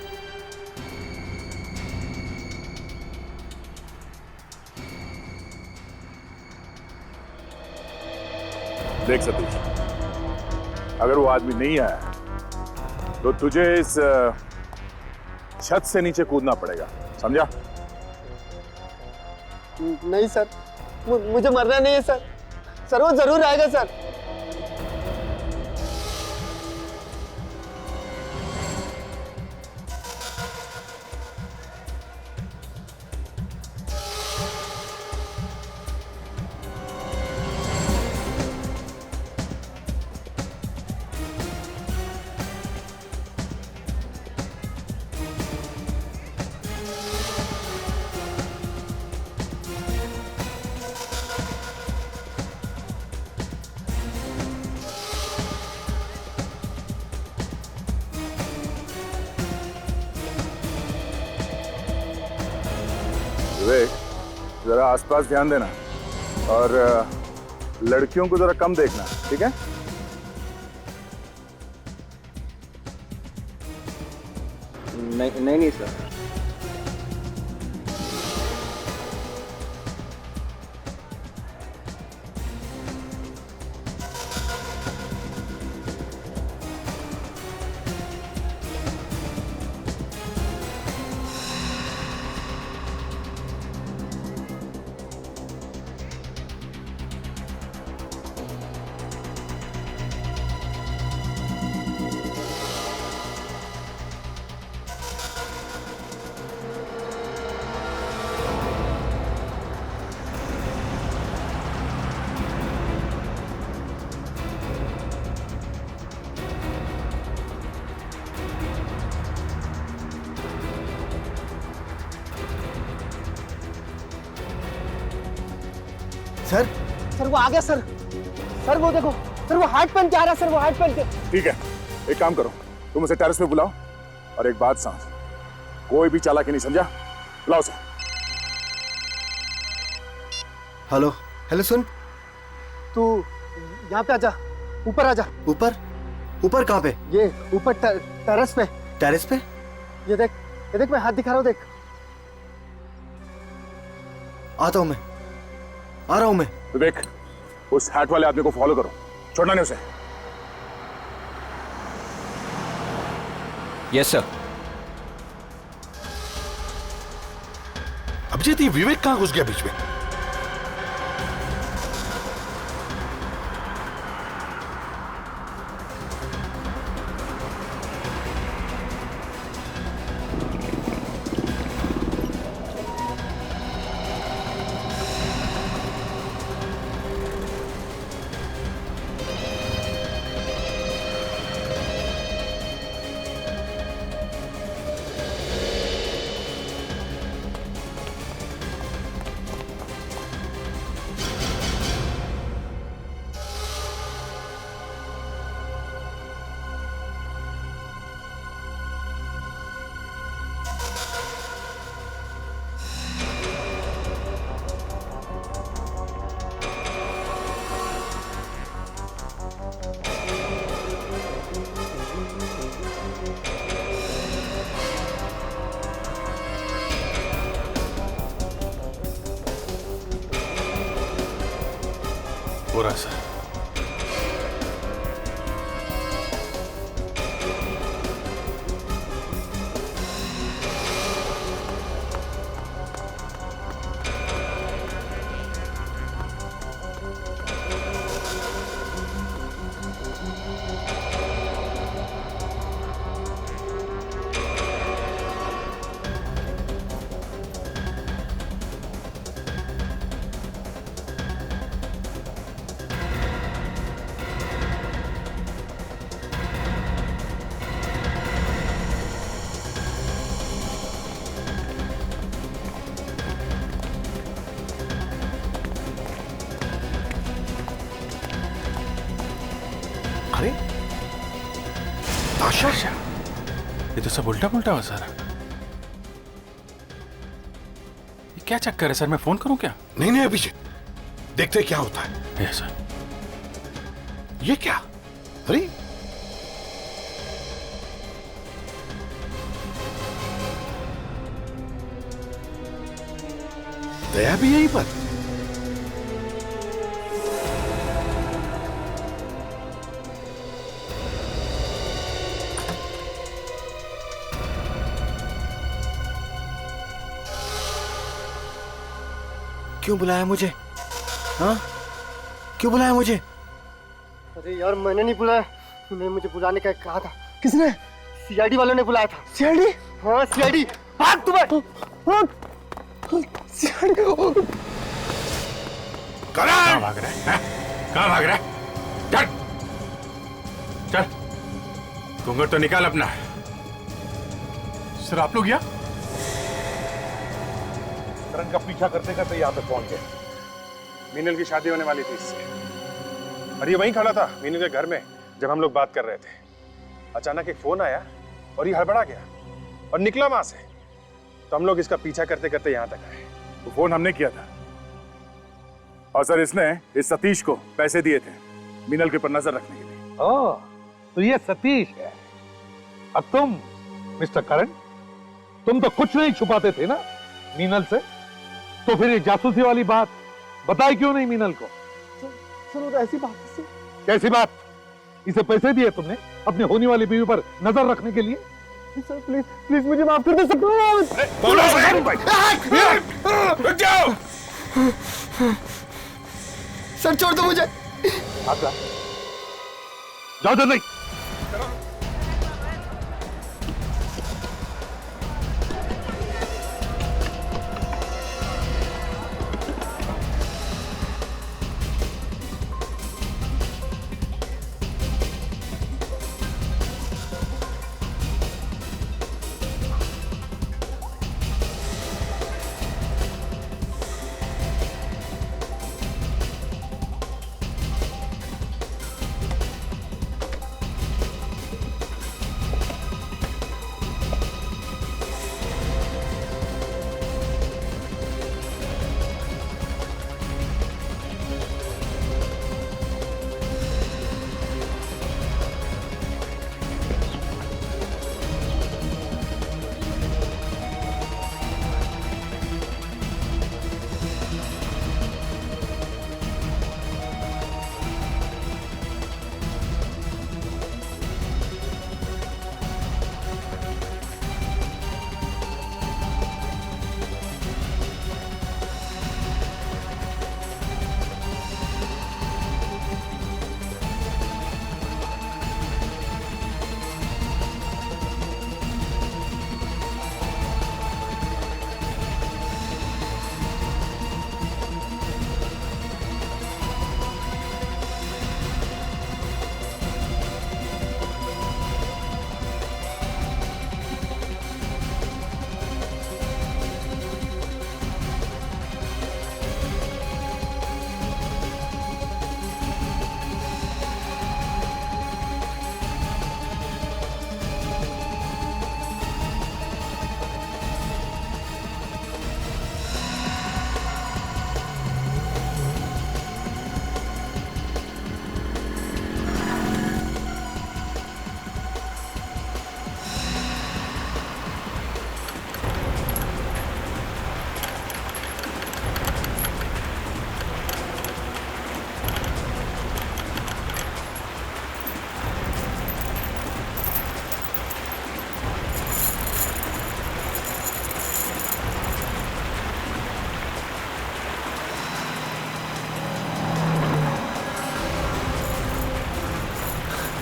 देख सतीश, अगर वो आदमी नहीं आया तो तुझे इस छत से नीचे कूदना पड़ेगा, समझा? नहीं सर, मुझे मरना नहीं है सर। सर वो जरूर आएगा सर। विवेक, जरा आसपास ध्यान देना और लड़कियों को जरा कम देखना, ठीक है? नहीं नहीं नहीं सर। सर वो आ गया सर। सर वो देखो सर, वो हार्ट पहन के आ रहा है सर, वो हार्ट पहन के। ठीक है, एक काम करो, तुम उसे टेरेस पे बुलाओ और एक बात सांस, कोई भी चालाकी नहीं, समझा? बुलाओ उसे। हेलो हेलो, सुन, तू यहाँ पे आजा, ऊपर आजा। ऊपर? ऊपर कहाँ पे? ये ऊपर टेरेस पे। टेरेस पे? ये देख मैं हाथ दिखा रहा हूँ, देख। आता हूँ मैं, आ रहा हूँ मैं। विवेक, उस हैट वाले आदमी को फॉलो करो, छोड़ना नहीं उसे। Yes sir. अभिजीत, ये विवेक कहाँ घुस गया बीच में? हो रहा सर। अरे ताशा, ये तो सब उल्टा पुल्टा हो सारा। ये क्या चक्कर है सर? मैं फोन करूं क्या? नहीं नहीं अभिजीत, देखते क्या होता है। Yes sir. ये क्या? अरे दया भी यहीं पर। क्यों बुलाया मुझे? हाँ, क्यों बुलाया मुझे? अरे यार, मैंने नहीं बुलाया, तूने मुझे बुलाने का कहा था। किसने? सीआईडी वालों ने बुलाया था। सीआईडी? हाँ सीआईडी। भाग तू, भाग। सीआईडी। कहाँ भाग रहा है? कहाँ भाग रहा है? चल चल, घूंघट तो निकाल अपना। सर, आप लोग यहाँ? करण का पीछा करते करते यहाँ पे पहुंच गए। मीनल की शादी होने वाली थी इससे, और ये वहीं खड़ा था मीनल के घर में जब हम लोग बात कर रहे थे। अचानक एक फोन आया और ये हड़बड़ा गया और निकला वहां से। तो हम लोग इसका पीछा करते करते यहाँ तक आए। वो फोन हमने किया था और सर इसने इस सतीश को पैसे दिए थे मीनल के ऊपर नजर रखने के लिए। ओह, तो ये सतीश है। अब तुम मिस्टर करण, तुम तो कुछ नहीं छुपाते थे ना मीनल से, तो फिर ये जासूसी वाली बात बताई क्यों नहीं मीनल को? सर ऐसी बात है। कैसी बात? इसे पैसे दिए तुमने अपने होने वाली बीवी पर नजर रखने के लिए? सर प्लीज प्लीज मुझे माफ कर दो सर। रुक जाओ। सर छोड़ दो मुझे। जाओ तो नहीं।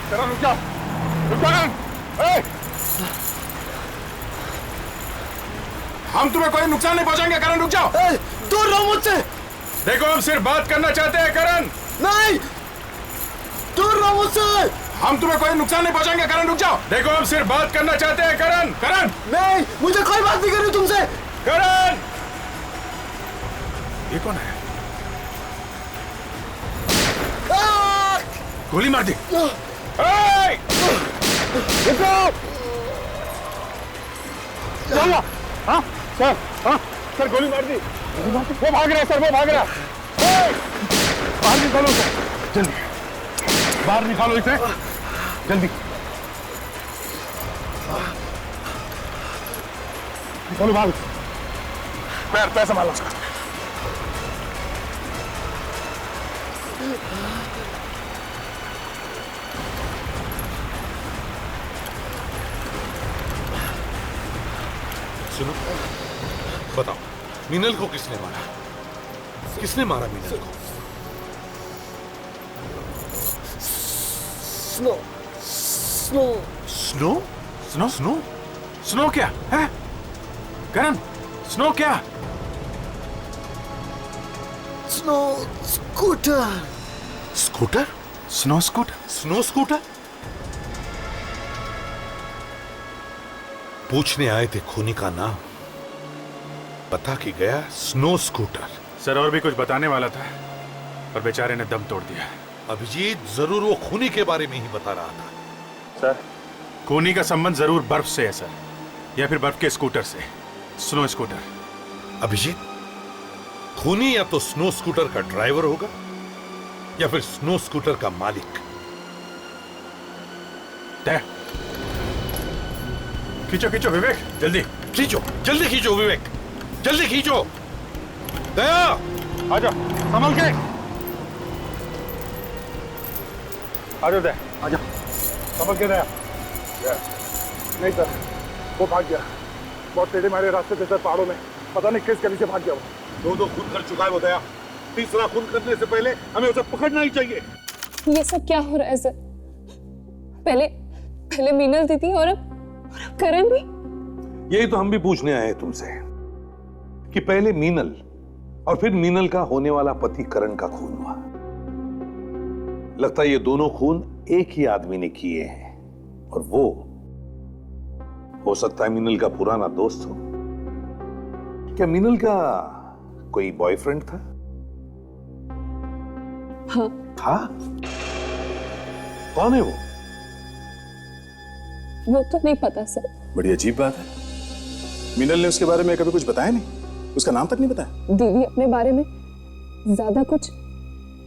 करण रुक जाओ, रुक जाओ करण। ए! हम तुम्हें कोई नुकसान नहीं पहुंचाएंगे करण, रुक जाओ। दूर रहो मुझसे। देखो हम सिर्फ बात करना चाहते हैं करण। नहीं, दूर रहो मुझसे। हम तुम्हें कोई नुकसान नहीं पहुंचाएंगे करण, रुक जाओ। देखो हम सिर्फ बात करना चाहते हैं करण। करण नहीं, मुझे कोई बात नहीं करनी तुमसे। करण, ये कौन है? गोली मार दी। हाँ सर, हाँ सर, गोली मार दी। वो भाग रहा है सर, वो भाग रहा है। बाहर निकालो सर, जल्दी बाहर निकालो इसे, जल्दी निकालो बाहर। पैर संभालो उसका। सुनो, बताओ मीनल को किसने मारा? किसने मारा मीनल को? Snow snow snow snow snow snow क्या है? करण, स्नो क्या? Snow scooter. Scooter? Snow scooter? Snow scooter? पूछने आए थे खूनी का नाम, पता कि गया स्नो स्कूटर। सर और भी कुछ बताने वाला था पर बेचारे ने दम तोड़ दिया। अभिजीत जरूर वो खूनी के बारे में ही बता रहा था। सर, खूनी का संबंध जरूर बर्फ से है सर, या फिर बर्फ के स्कूटर से, स्नो स्कूटर। अभिजीत, खूनी या तो स्नो स्कूटर का ड्राइवर होगा या फिर स्नो स्कूटर का मालिक। तय। खींचो खींचो विवेक, जल्दी खींचो, जल्दी खींचो विवेक, जल्दी खींचो। दया, आजा, संभल के आजा दया, आजा, संभल के दया। नहीं सर, वो भाग गया। बहुत टेढ़े मेरे रास्ते थे सर, पहाड़ों में, पता नहीं किस गली से भाग गया वो। दो खून कर चुका है वो दया। तीसरा खून करने से पहले हमें उसे पकड़ना ही चाहिए। ये सब क्या हो रहा है सर? पहले मीनल दीदी और अब करण भी। यही तो हम भी पूछने आए हैं तुमसे कि पहले मीनल और फिर मीनल का होने वाला पति करण का खून हुआ। लगता है ये दोनों खून एक ही आदमी ने किए हैं, और वो हो सकता है मीनल का पुराना दोस्त हो। क्या मीनल का कोई बॉयफ्रेंड था? हाँ। था? कौन है वो तो नहीं पता सर। बड़ी अजीब बात है, मीनल ने उसके बारे में कभी कुछ बताया नहीं, उसका नाम तक नहीं बताया। दीदी अपने बारे में ज्यादा कुछ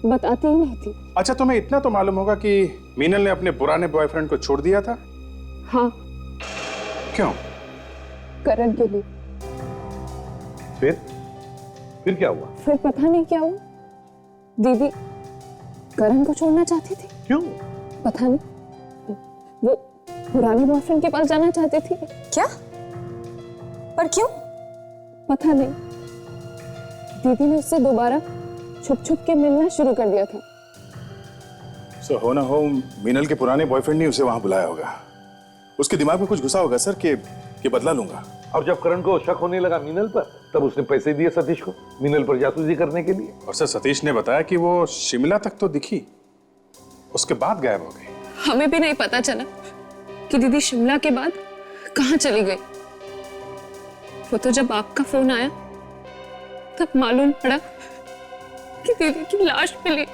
बताती ही नहीं थी। अच्छा, तुम्हें इतना तो मालूम होगा कि मीनल ने अपने पुराने बॉयफ्रेंड को छोड़ दिया था? हाँ। क्यों? करण के लिए। फिर क्या हुआ? फिर पता नहीं क्या हुआ, दीदी करण को छोड़ना चाहती थी। क्यों? पता नहीं, वो पुराने बॉयफ्रेंड के पास जाना चाहती थी। क्या? पर क्यों? पता नहीं, दीदी ने उससे दोबारा छुप छुप के मिलना शुरू कर दिया था। सो हो ना हो मीनल के पुराने बॉयफ्रेंड ने उसे वहां बुलाया होगा। उसके दिमाग में कुछ घुसा होगा सर कि बदला लूंगा। और जब करण को शक होने लगा मीनल पर, तब उसने पैसे दिए सतीश को मीनल पर जासूसी करने के लिए। और सर सतीश ने बताया कि वो शिमला तक तो दिखी, उसके बाद गायब हो गई। हमें भी नहीं पता चला कि दीदी शिमला के बाद कहाँ चली गई। वो तो जब आपका फोन आया तब मालूम पड़ा कि दीदी की लाश मिली।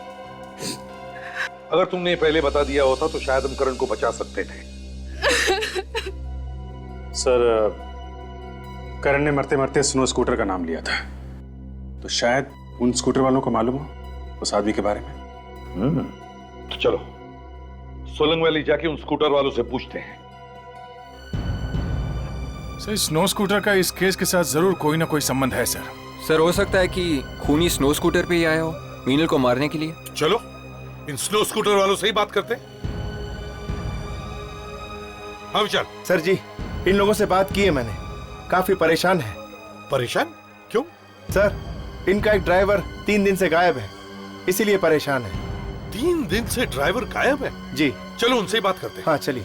अगर तुमने पहले बता दिया होता तो शायद हम करण को बचा सकते थे। सर, करण ने मरते मरते स्नो स्कूटर का नाम लिया था, तो शायद उन स्कूटर वालों को मालूम हो उस आदमी के बारे में। तो चलो सोलंग वैली जाके उन स्कूटर वालों से पूछते हैं। सर, स्नो स्कूटर का इस केस के साथ जरूर कोई ना कोई संबंध है सर। सर, हो सकता है कि खूनी स्नो स्कूटर पे ही आया हो मीनल को मारने के लिए। चलो इन स्नो स्कूटर वालों से ही बात करते हैं। हाँ विशाल। सर जी, इन लोगों से बात की है मैंने, काफी परेशान है। परेशान? क्यों? सर, इनका एक ड्राइवर 3 दिन से गायब है, इसीलिए परेशान है। 3 दिन से ड्राइवर गायब है। जी चलो उनसे ही बात करते हैं। हाँ चलिए।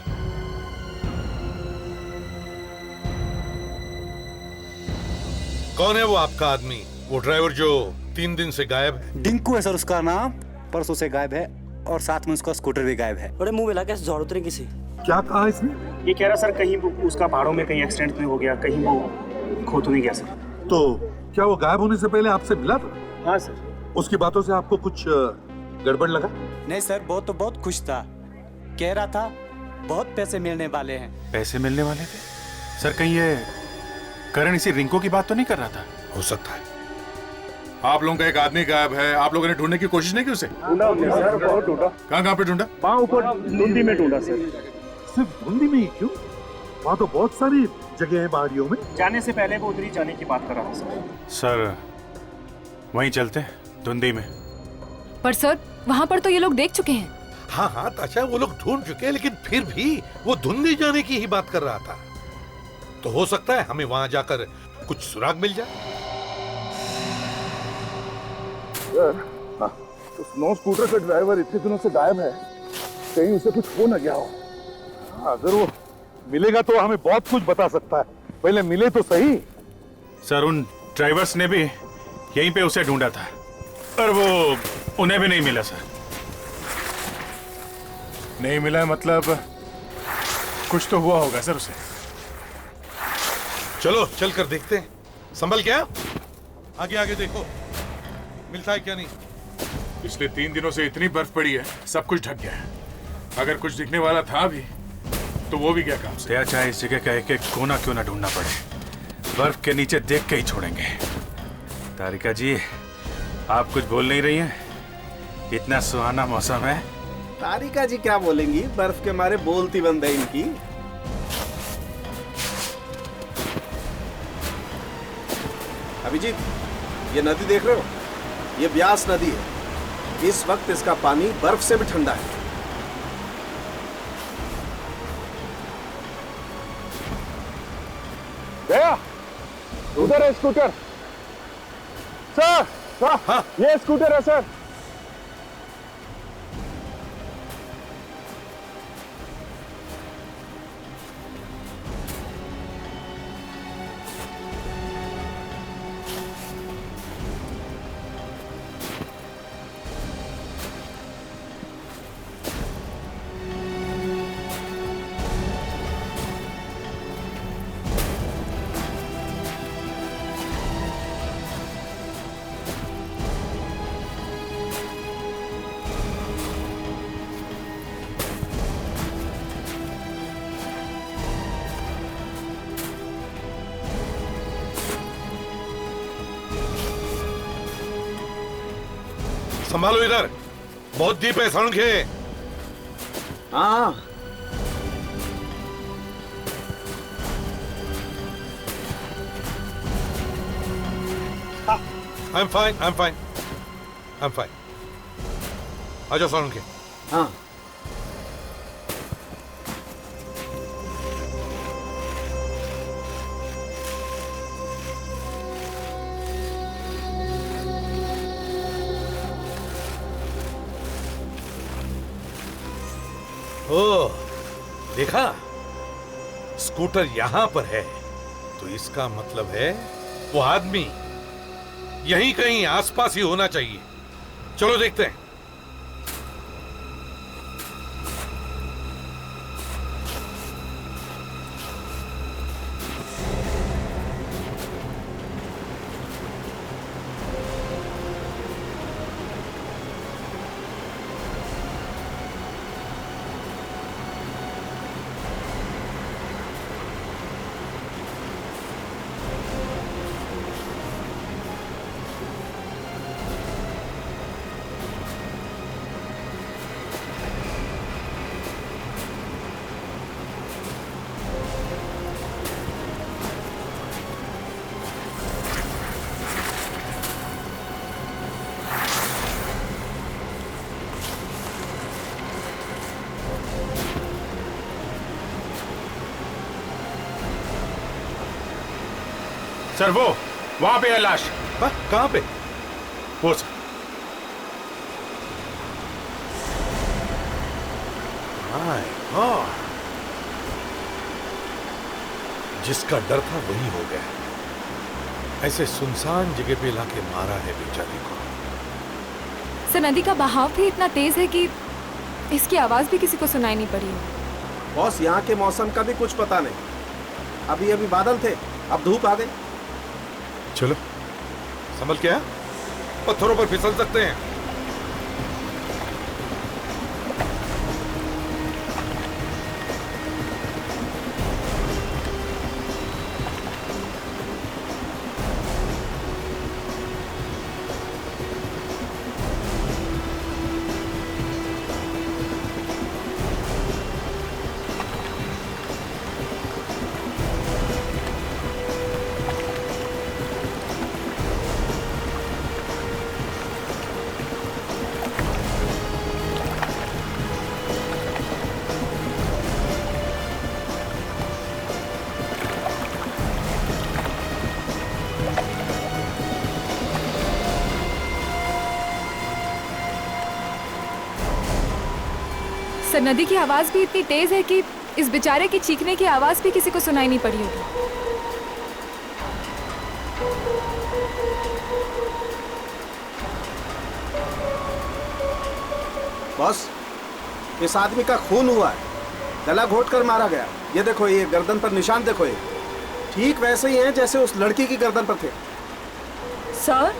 कौन है वो आपका आदमी, वो ड्राइवर जो 3 दिन से गायब है? डिंकू है सर उसका नाम, परसों से गायब है और साथ में उसका स्कूटर भी गायब है। अरे मुंह मिला कैसे झाड़ उतरे किसी। क्या कहा इसने? ये कह रहा सर कहीं उसका पहाड़ों में कहीं एक्सीडेंट में हो गया, कहीं वो खो तो नहीं गया सर। तो क्या वो गायब होने से पहले आपसे मिला था? हाँ सर। उसकी बातों से आपको कुछ गड़बड़ लगा? नहीं सर, वो तो बहुत खुश था, कह रहा था बहुत पैसे मिलने वाले हैं। पैसे मिलने वाले थे? सर कहीं ये करण इसी रिंको की बात तो नहीं कर रहा था? हो सकता है। आप लोगों का एक आदमी गायब है, आप लोगों ने ढूंढने की कोशिश नहीं की उसे? ढूंढा हमने सर, बहुत ढूंढा। कहाँ पे ढूंढा? वहाँ ऊपर धुंधी में ढूंढा सर। सिर्फ धुंधी में ही क्यों? वहाँ तो बहुत सारी जगह है पहाड़ियों में। जाने से पहले वो उधर ही जाने की बात कर रहा था सर। सर वहीं चलते धुंधी में। पर सर वहाँ पर तो ये लोग देख चुके हैं। हाँ हाँ ताशा, वो लोग ढूंढ चुके हैं, लेकिन फिर भी वो धुंधी जाने की ही बात कर रहा था। तो हो सकता है हमें वहां जाकर कुछ सुराग मिल जाए। तो स्नो स्कूटर का ड्राइवर इतने दिनों से गायब है, कहीं उसे कुछ हो न गया हो। अगर वो मिलेगा तो हमें बहुत कुछ बता सकता है, पहले मिले तो सही। सर उन ड्राइवर्स ने भी यहीं पे उसे ढूंढा था, पर वो उन्हें भी नहीं मिला सर। नहीं मिला मतलब कुछ तो हुआ होगा सर उसे। चलो चल कर देखते हैं। संभल क्या, आगे आगे देखो मिलता है क्या नहीं। पिछले 3 दिनों से इतनी बर्फ पड़ी है, सब कुछ ढक गया है। अगर कुछ दिखने वाला था भी तो वो भी क्या काम से। या चाहे इस जगह का एक एक कोना क्यों ना ढूंढना पड़े, बर्फ के नीचे देख के ही छोड़ेंगे। तारिका जी आप कुछ बोल नहीं रही हैं? इतना सुहाना मौसम है। तारिका जी क्या बोलेंगी, बर्फ के मारे बोलती बंद है इनकी। अभिजीत, ये नदी देख रहे हो, ये ब्यास नदी है। इस वक्त इसका पानी बर्फ से भी ठंडा है। गया उधर है स्कूटर। सर हाँ। ये स्कूटर है सर। संभालो इधर, बहुत डीप है सड़क है। हाँ I'm fine, I'm fine, I'm fine. आ जाओ सड़क के। हाँ ओह, देखा स्कूटर यहां पर है, तो इसका मतलब है वो आदमी यहीं कहीं आसपास ही होना चाहिए। चलो देखते हैं। सर वो वहां पे है लाश। कहां पे? वो सर। माय गॉड, जिसका डर था वही हो गया। ऐसे सुनसान जगह पे लाके मारा है बेचारे को। सर नदी का बहाव भी इतना तेज है कि इसकी आवाज भी किसी को सुनाई नहीं पड़ी। बॉस, यहाँ के मौसम का भी कुछ पता नहीं। अभी अभी बादल थे, अब धूप आ गई। चलो संभल के, पत्थरों पर फिसल सकते हैं। सर नदी की आवाज भी इतनी तेज है कि इस बेचारे की चीखने की आवाज भी किसी को सुनाई नहीं पड़ी होगी। बॉस, इस आदमी का खून हुआ है, गला घोट कर मारा गया। ये देखो, ये गर्दन पर निशान देखो, ये ठीक वैसे ही हैं जैसे उस लड़की की गर्दन पर थे। सर,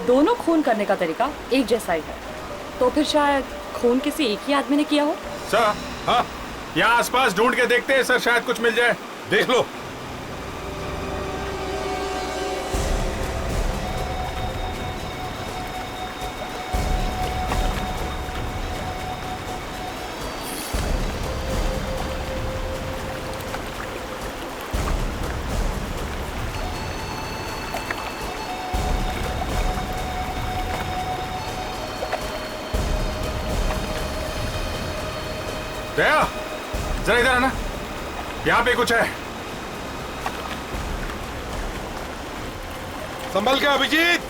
दोनों खून करने का तरीका एक जैसा ही है, तो फिर शायद खून किसी एक ही आदमी ने किया हो। सर, हाँ, यहाँ आसपास ढूंढ के देखते हैं सर, शायद कुछ मिल जाए। देख लो। दया, जरा इधर आना, यहाँ पे कुछ है। संभल के अभिजीत।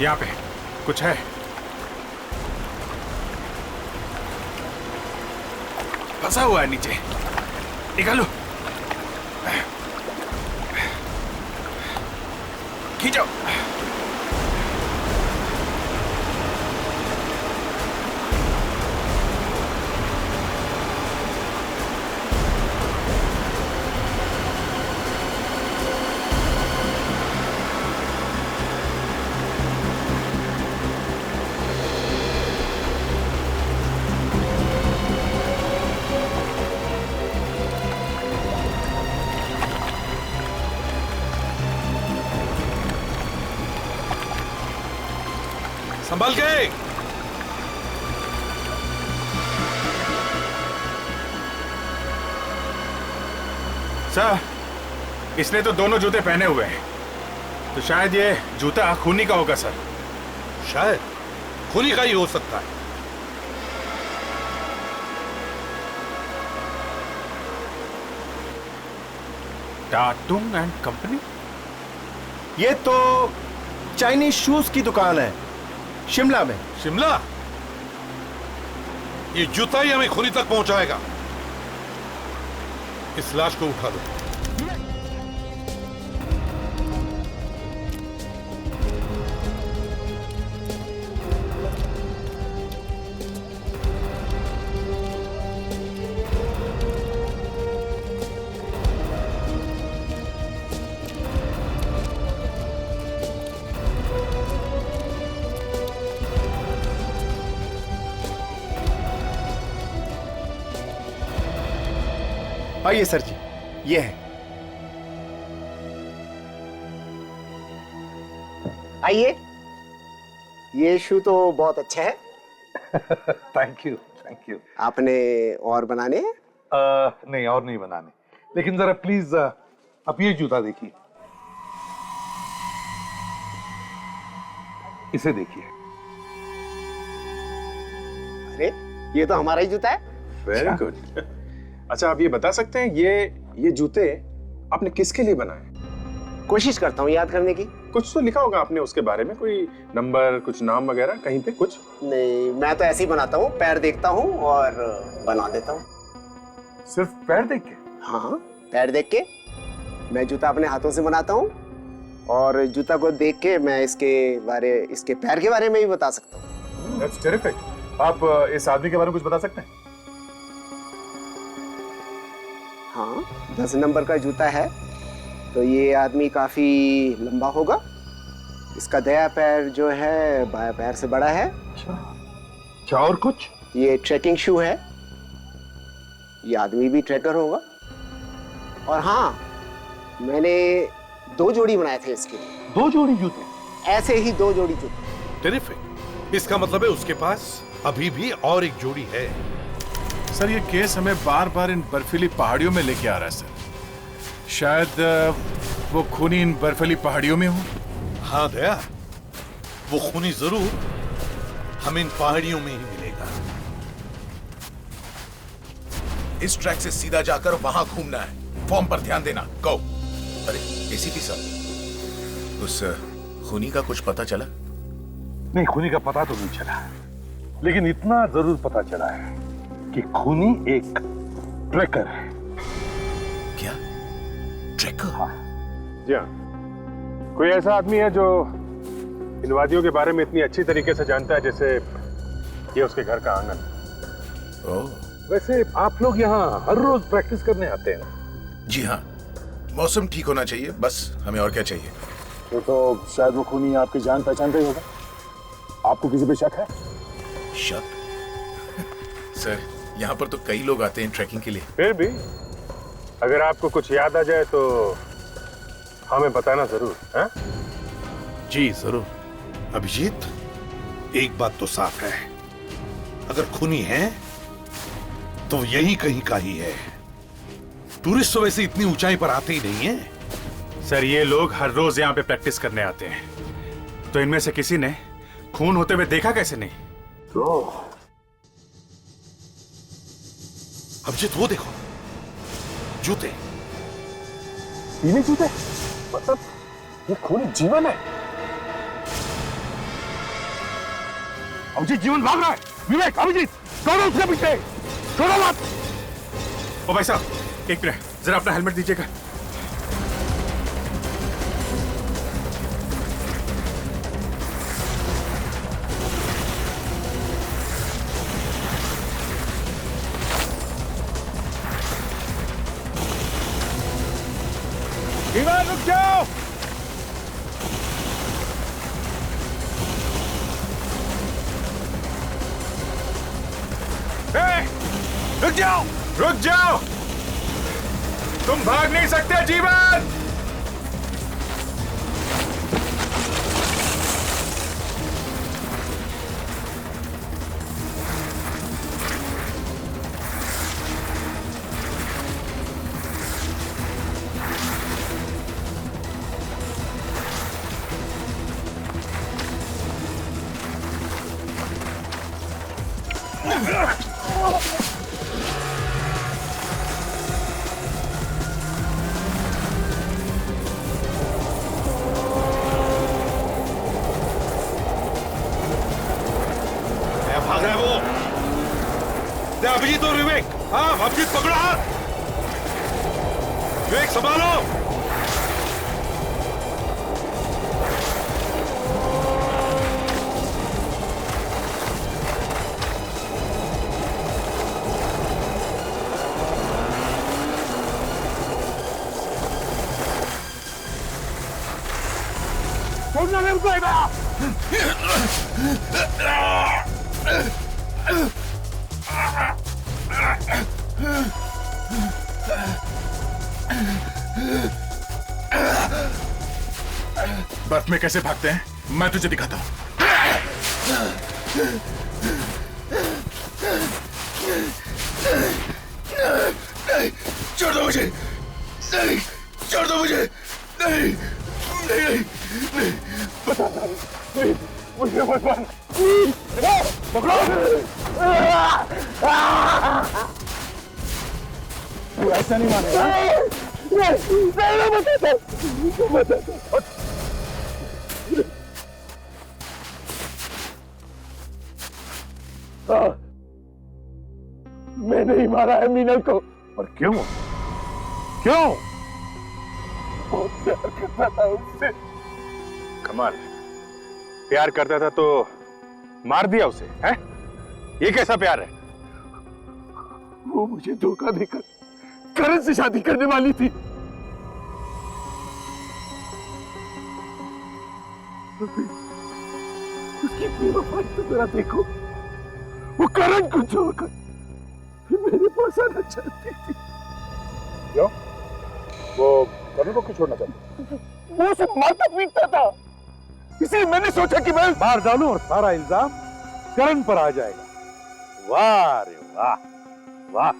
यहाँ पे कुछ है। फंसा हुआ है नीचे, निकालो, खींचो। संभल के। सर, इसने तो दोनों जूते पहने हुए हैं, तो शायद ये जूता खूनी का होगा सर। शायद खूनी का ही हो सकता है। टाटुंग एंड कंपनी? ये तो चाइनीज शूज की दुकान है, शिमला में। शिमला? ये जूता ही हमें खूनी तक पहुंचाएगा। इस लाश को उठा लो। आइए सर जी, ये है। आइए, ये शू तो बहुत अच्छा है। Thank you, thank you. आपने और बनाने हैं? नहीं, और नहीं बनाने, लेकिन जरा प्लीज आप ये जूता देखिए, इसे देखिए। अरे, ये तो हमारा ही जूता है। Very good. अच्छा, आप ये बता सकते हैं ये जूते आपने किसके लिए बनाए? कोशिश करता हूँ याद करने की। कुछ तो लिखा होगा आपने उसके बारे में, कोई नंबर, कुछ नाम वगैरह कहीं पे कुछ? नहीं, मैं तो ऐसे ही बनाता हूँ, पैर देखता हूँ और बना देता हूँ। सिर्फ पैर देख के? हाँ, पैर देख के। मैं जूता अपने हाथों से बनाता हूँ और जूता को देख के मैं इसके पैर के बारे में भी बता सकता हूँ। That's terrific. आप इस आदमी के बारे में कुछ बता सकते हैं? हाँ, 10 नंबर का जूता है, तो ये आदमी काफी लंबा होगा। इसका दायां पैर जो है बायां पैर से बड़ा है। अच्छा, और कुछ? ये ट्रैकिंग शू है, ये आदमी भी ट्रैकर होगा। और हाँ, मैंने 2 जोड़ी बनाए थे इसके लिए। 2 जोड़ी जूते? ऐसे ही 2 जोड़ी जूते। टेरिफिक। इसका मतलब है उसके पास अभी भी और एक जोड़ी है। सर, ये केस हमें बार बार इन बर्फीली पहाड़ियों में लेके आ रहा है सर। शायद वो खूनी इन बर्फीली पहाड़ियों में हो। हाँ दया, वो खूनी जरूर हमें इन पहाड़ियों में ही मिलेगा। इस ट्रैक से सीधा जाकर वहां घूमना है। फॉर्म पर ध्यान देना। गो। अरे एसीपी साहब, उस खूनी का कुछ पता चला? नहीं, खूनी का पता तो नहीं चला, लेकिन इतना जरूर पता चला है कि खूनी एक ट्रैकर है। क्या? ट्रैकर? हाँ। जी हाँ, कोई ऐसा आदमी है जो इन वादियों के बारे में इतनी अच्छी तरीके से जानता है जैसे ये उसके घर का आंगन। वैसे आप लोग यहाँ हर रोज प्रैक्टिस करने आते हैं ना? जी हाँ, मौसम ठीक होना चाहिए, बस हमें और क्या चाहिए। तो शायद वो खूनी आपकी जान पहचान का ही होगा। आपको किसी पे शक है? शक? सर, यहाँ पर तो कई लोग आते हैं ट्रैकिंग के लिए। फिर भी अगर आपको कुछ याद आ जाए तो हमें बताना जरूर। है? जी जरूर। अभिजीत, एक बात तो साफ है, अगर खूनी है तो यही कहीं का ही है। टूरिस्ट तो वैसे इतनी ऊंचाई पर आते ही नहीं है। सर, ये लोग हर रोज यहाँ पे प्रैक्टिस करने आते हैं, तो इनमें से किसी ने खून होते हुए देखा कैसे नहीं? तो अभिजीत, वो देखो, जूते। पीले जूते? मतलब ये खूनी जीवन है। अभिजीत जीवन भाग रहा है। विवेक, अभिजीत, दौड़ो उसके पीछे, छोड़ो मत। ओ भाई साहब, एक मिनट, जरा अपना हेलमेट दीजिएगा। विमान, रुक जाओ। रुक जाओ, रुक जाओ, तुम भाग नहीं सकते जीवन। भाग रहा है वो। अभिजीत और विवेक, हाँ अभिजीत पकड़ो हाथ। विवेक संभालो। छोड़ना नहीं पाएगा। बर्फ में कैसे भागते हैं मैं तुझे दिखाता हूं। छोड़ दो मुझे, नहीं, छोड़ दो मुझे, नहीं, नहीं, नहीं, नहीं, मुझे मत मार। पकड़ो। तू ऐसा नहीं मानेगा। नहीं, मैंने ही मारा है मीनल को। पर क्यों क्यों? बहुत प्यार करता था उससे। कमाल, प्यार करता था तो मार दिया उसे, हैं? ये कैसा प्यार है? वो मुझे धोखा देकर करण से शादी करने वाली थी। उसकी बेवफाई तो जरा देखो। वो करण को छोड़कर मेरे पास आना चाहती थी। क्यों? वो करण को क्यों छोड़ना चाहती? वो उसे मारता पीटता था, इसलिए मैंने सोचा कि मैं मार डालूं और सारा इल्जाम करण पर आ जाएगा। वाह रे वाह, वाह।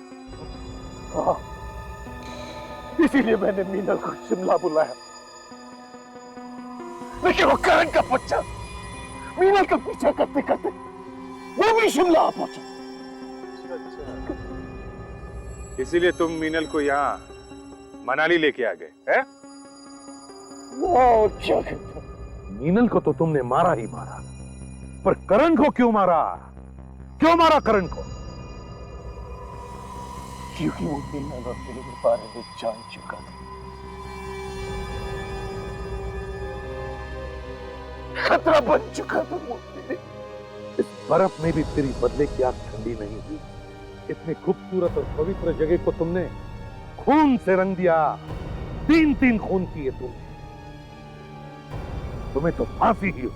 इसीलिए मैंने मीनल को शिमला बुलाया, लेकिन वो करण का बच्चा मीनल का पीछा करते करते वो भी शिमला आ पहुंचा। इसीलिए तुम मीनल को यहाँ मनाली लेके आ गए, हैं? और क्या कहता? मीनल को तो तुमने मारा ही मारा, पर करण को क्यों मारा? क्यों मारा करण को? क्योंकि वो मीनल और मेरे बारे में जान चुका था। खतरा बन चुका था वो मेरे। इस बर्फ में भी तेरी बदले की आग ठंडी नहीं हुई। इतनी खूबसूरत और पवित्र जगह को तुमने खून से रंग दिया। 3-3 खून किए तुमने। तुम्हें तो फांसी ही हो।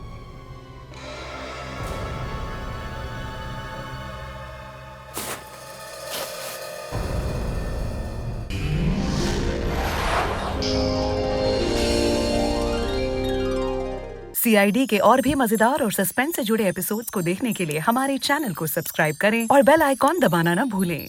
CID के और भी मजेदार और सस्पेंस से जुड़े एपिसोड्स को देखने के लिए हमारे चैनल को सब्सक्राइब करें और बेल आइकॉन दबाना ना भूलें।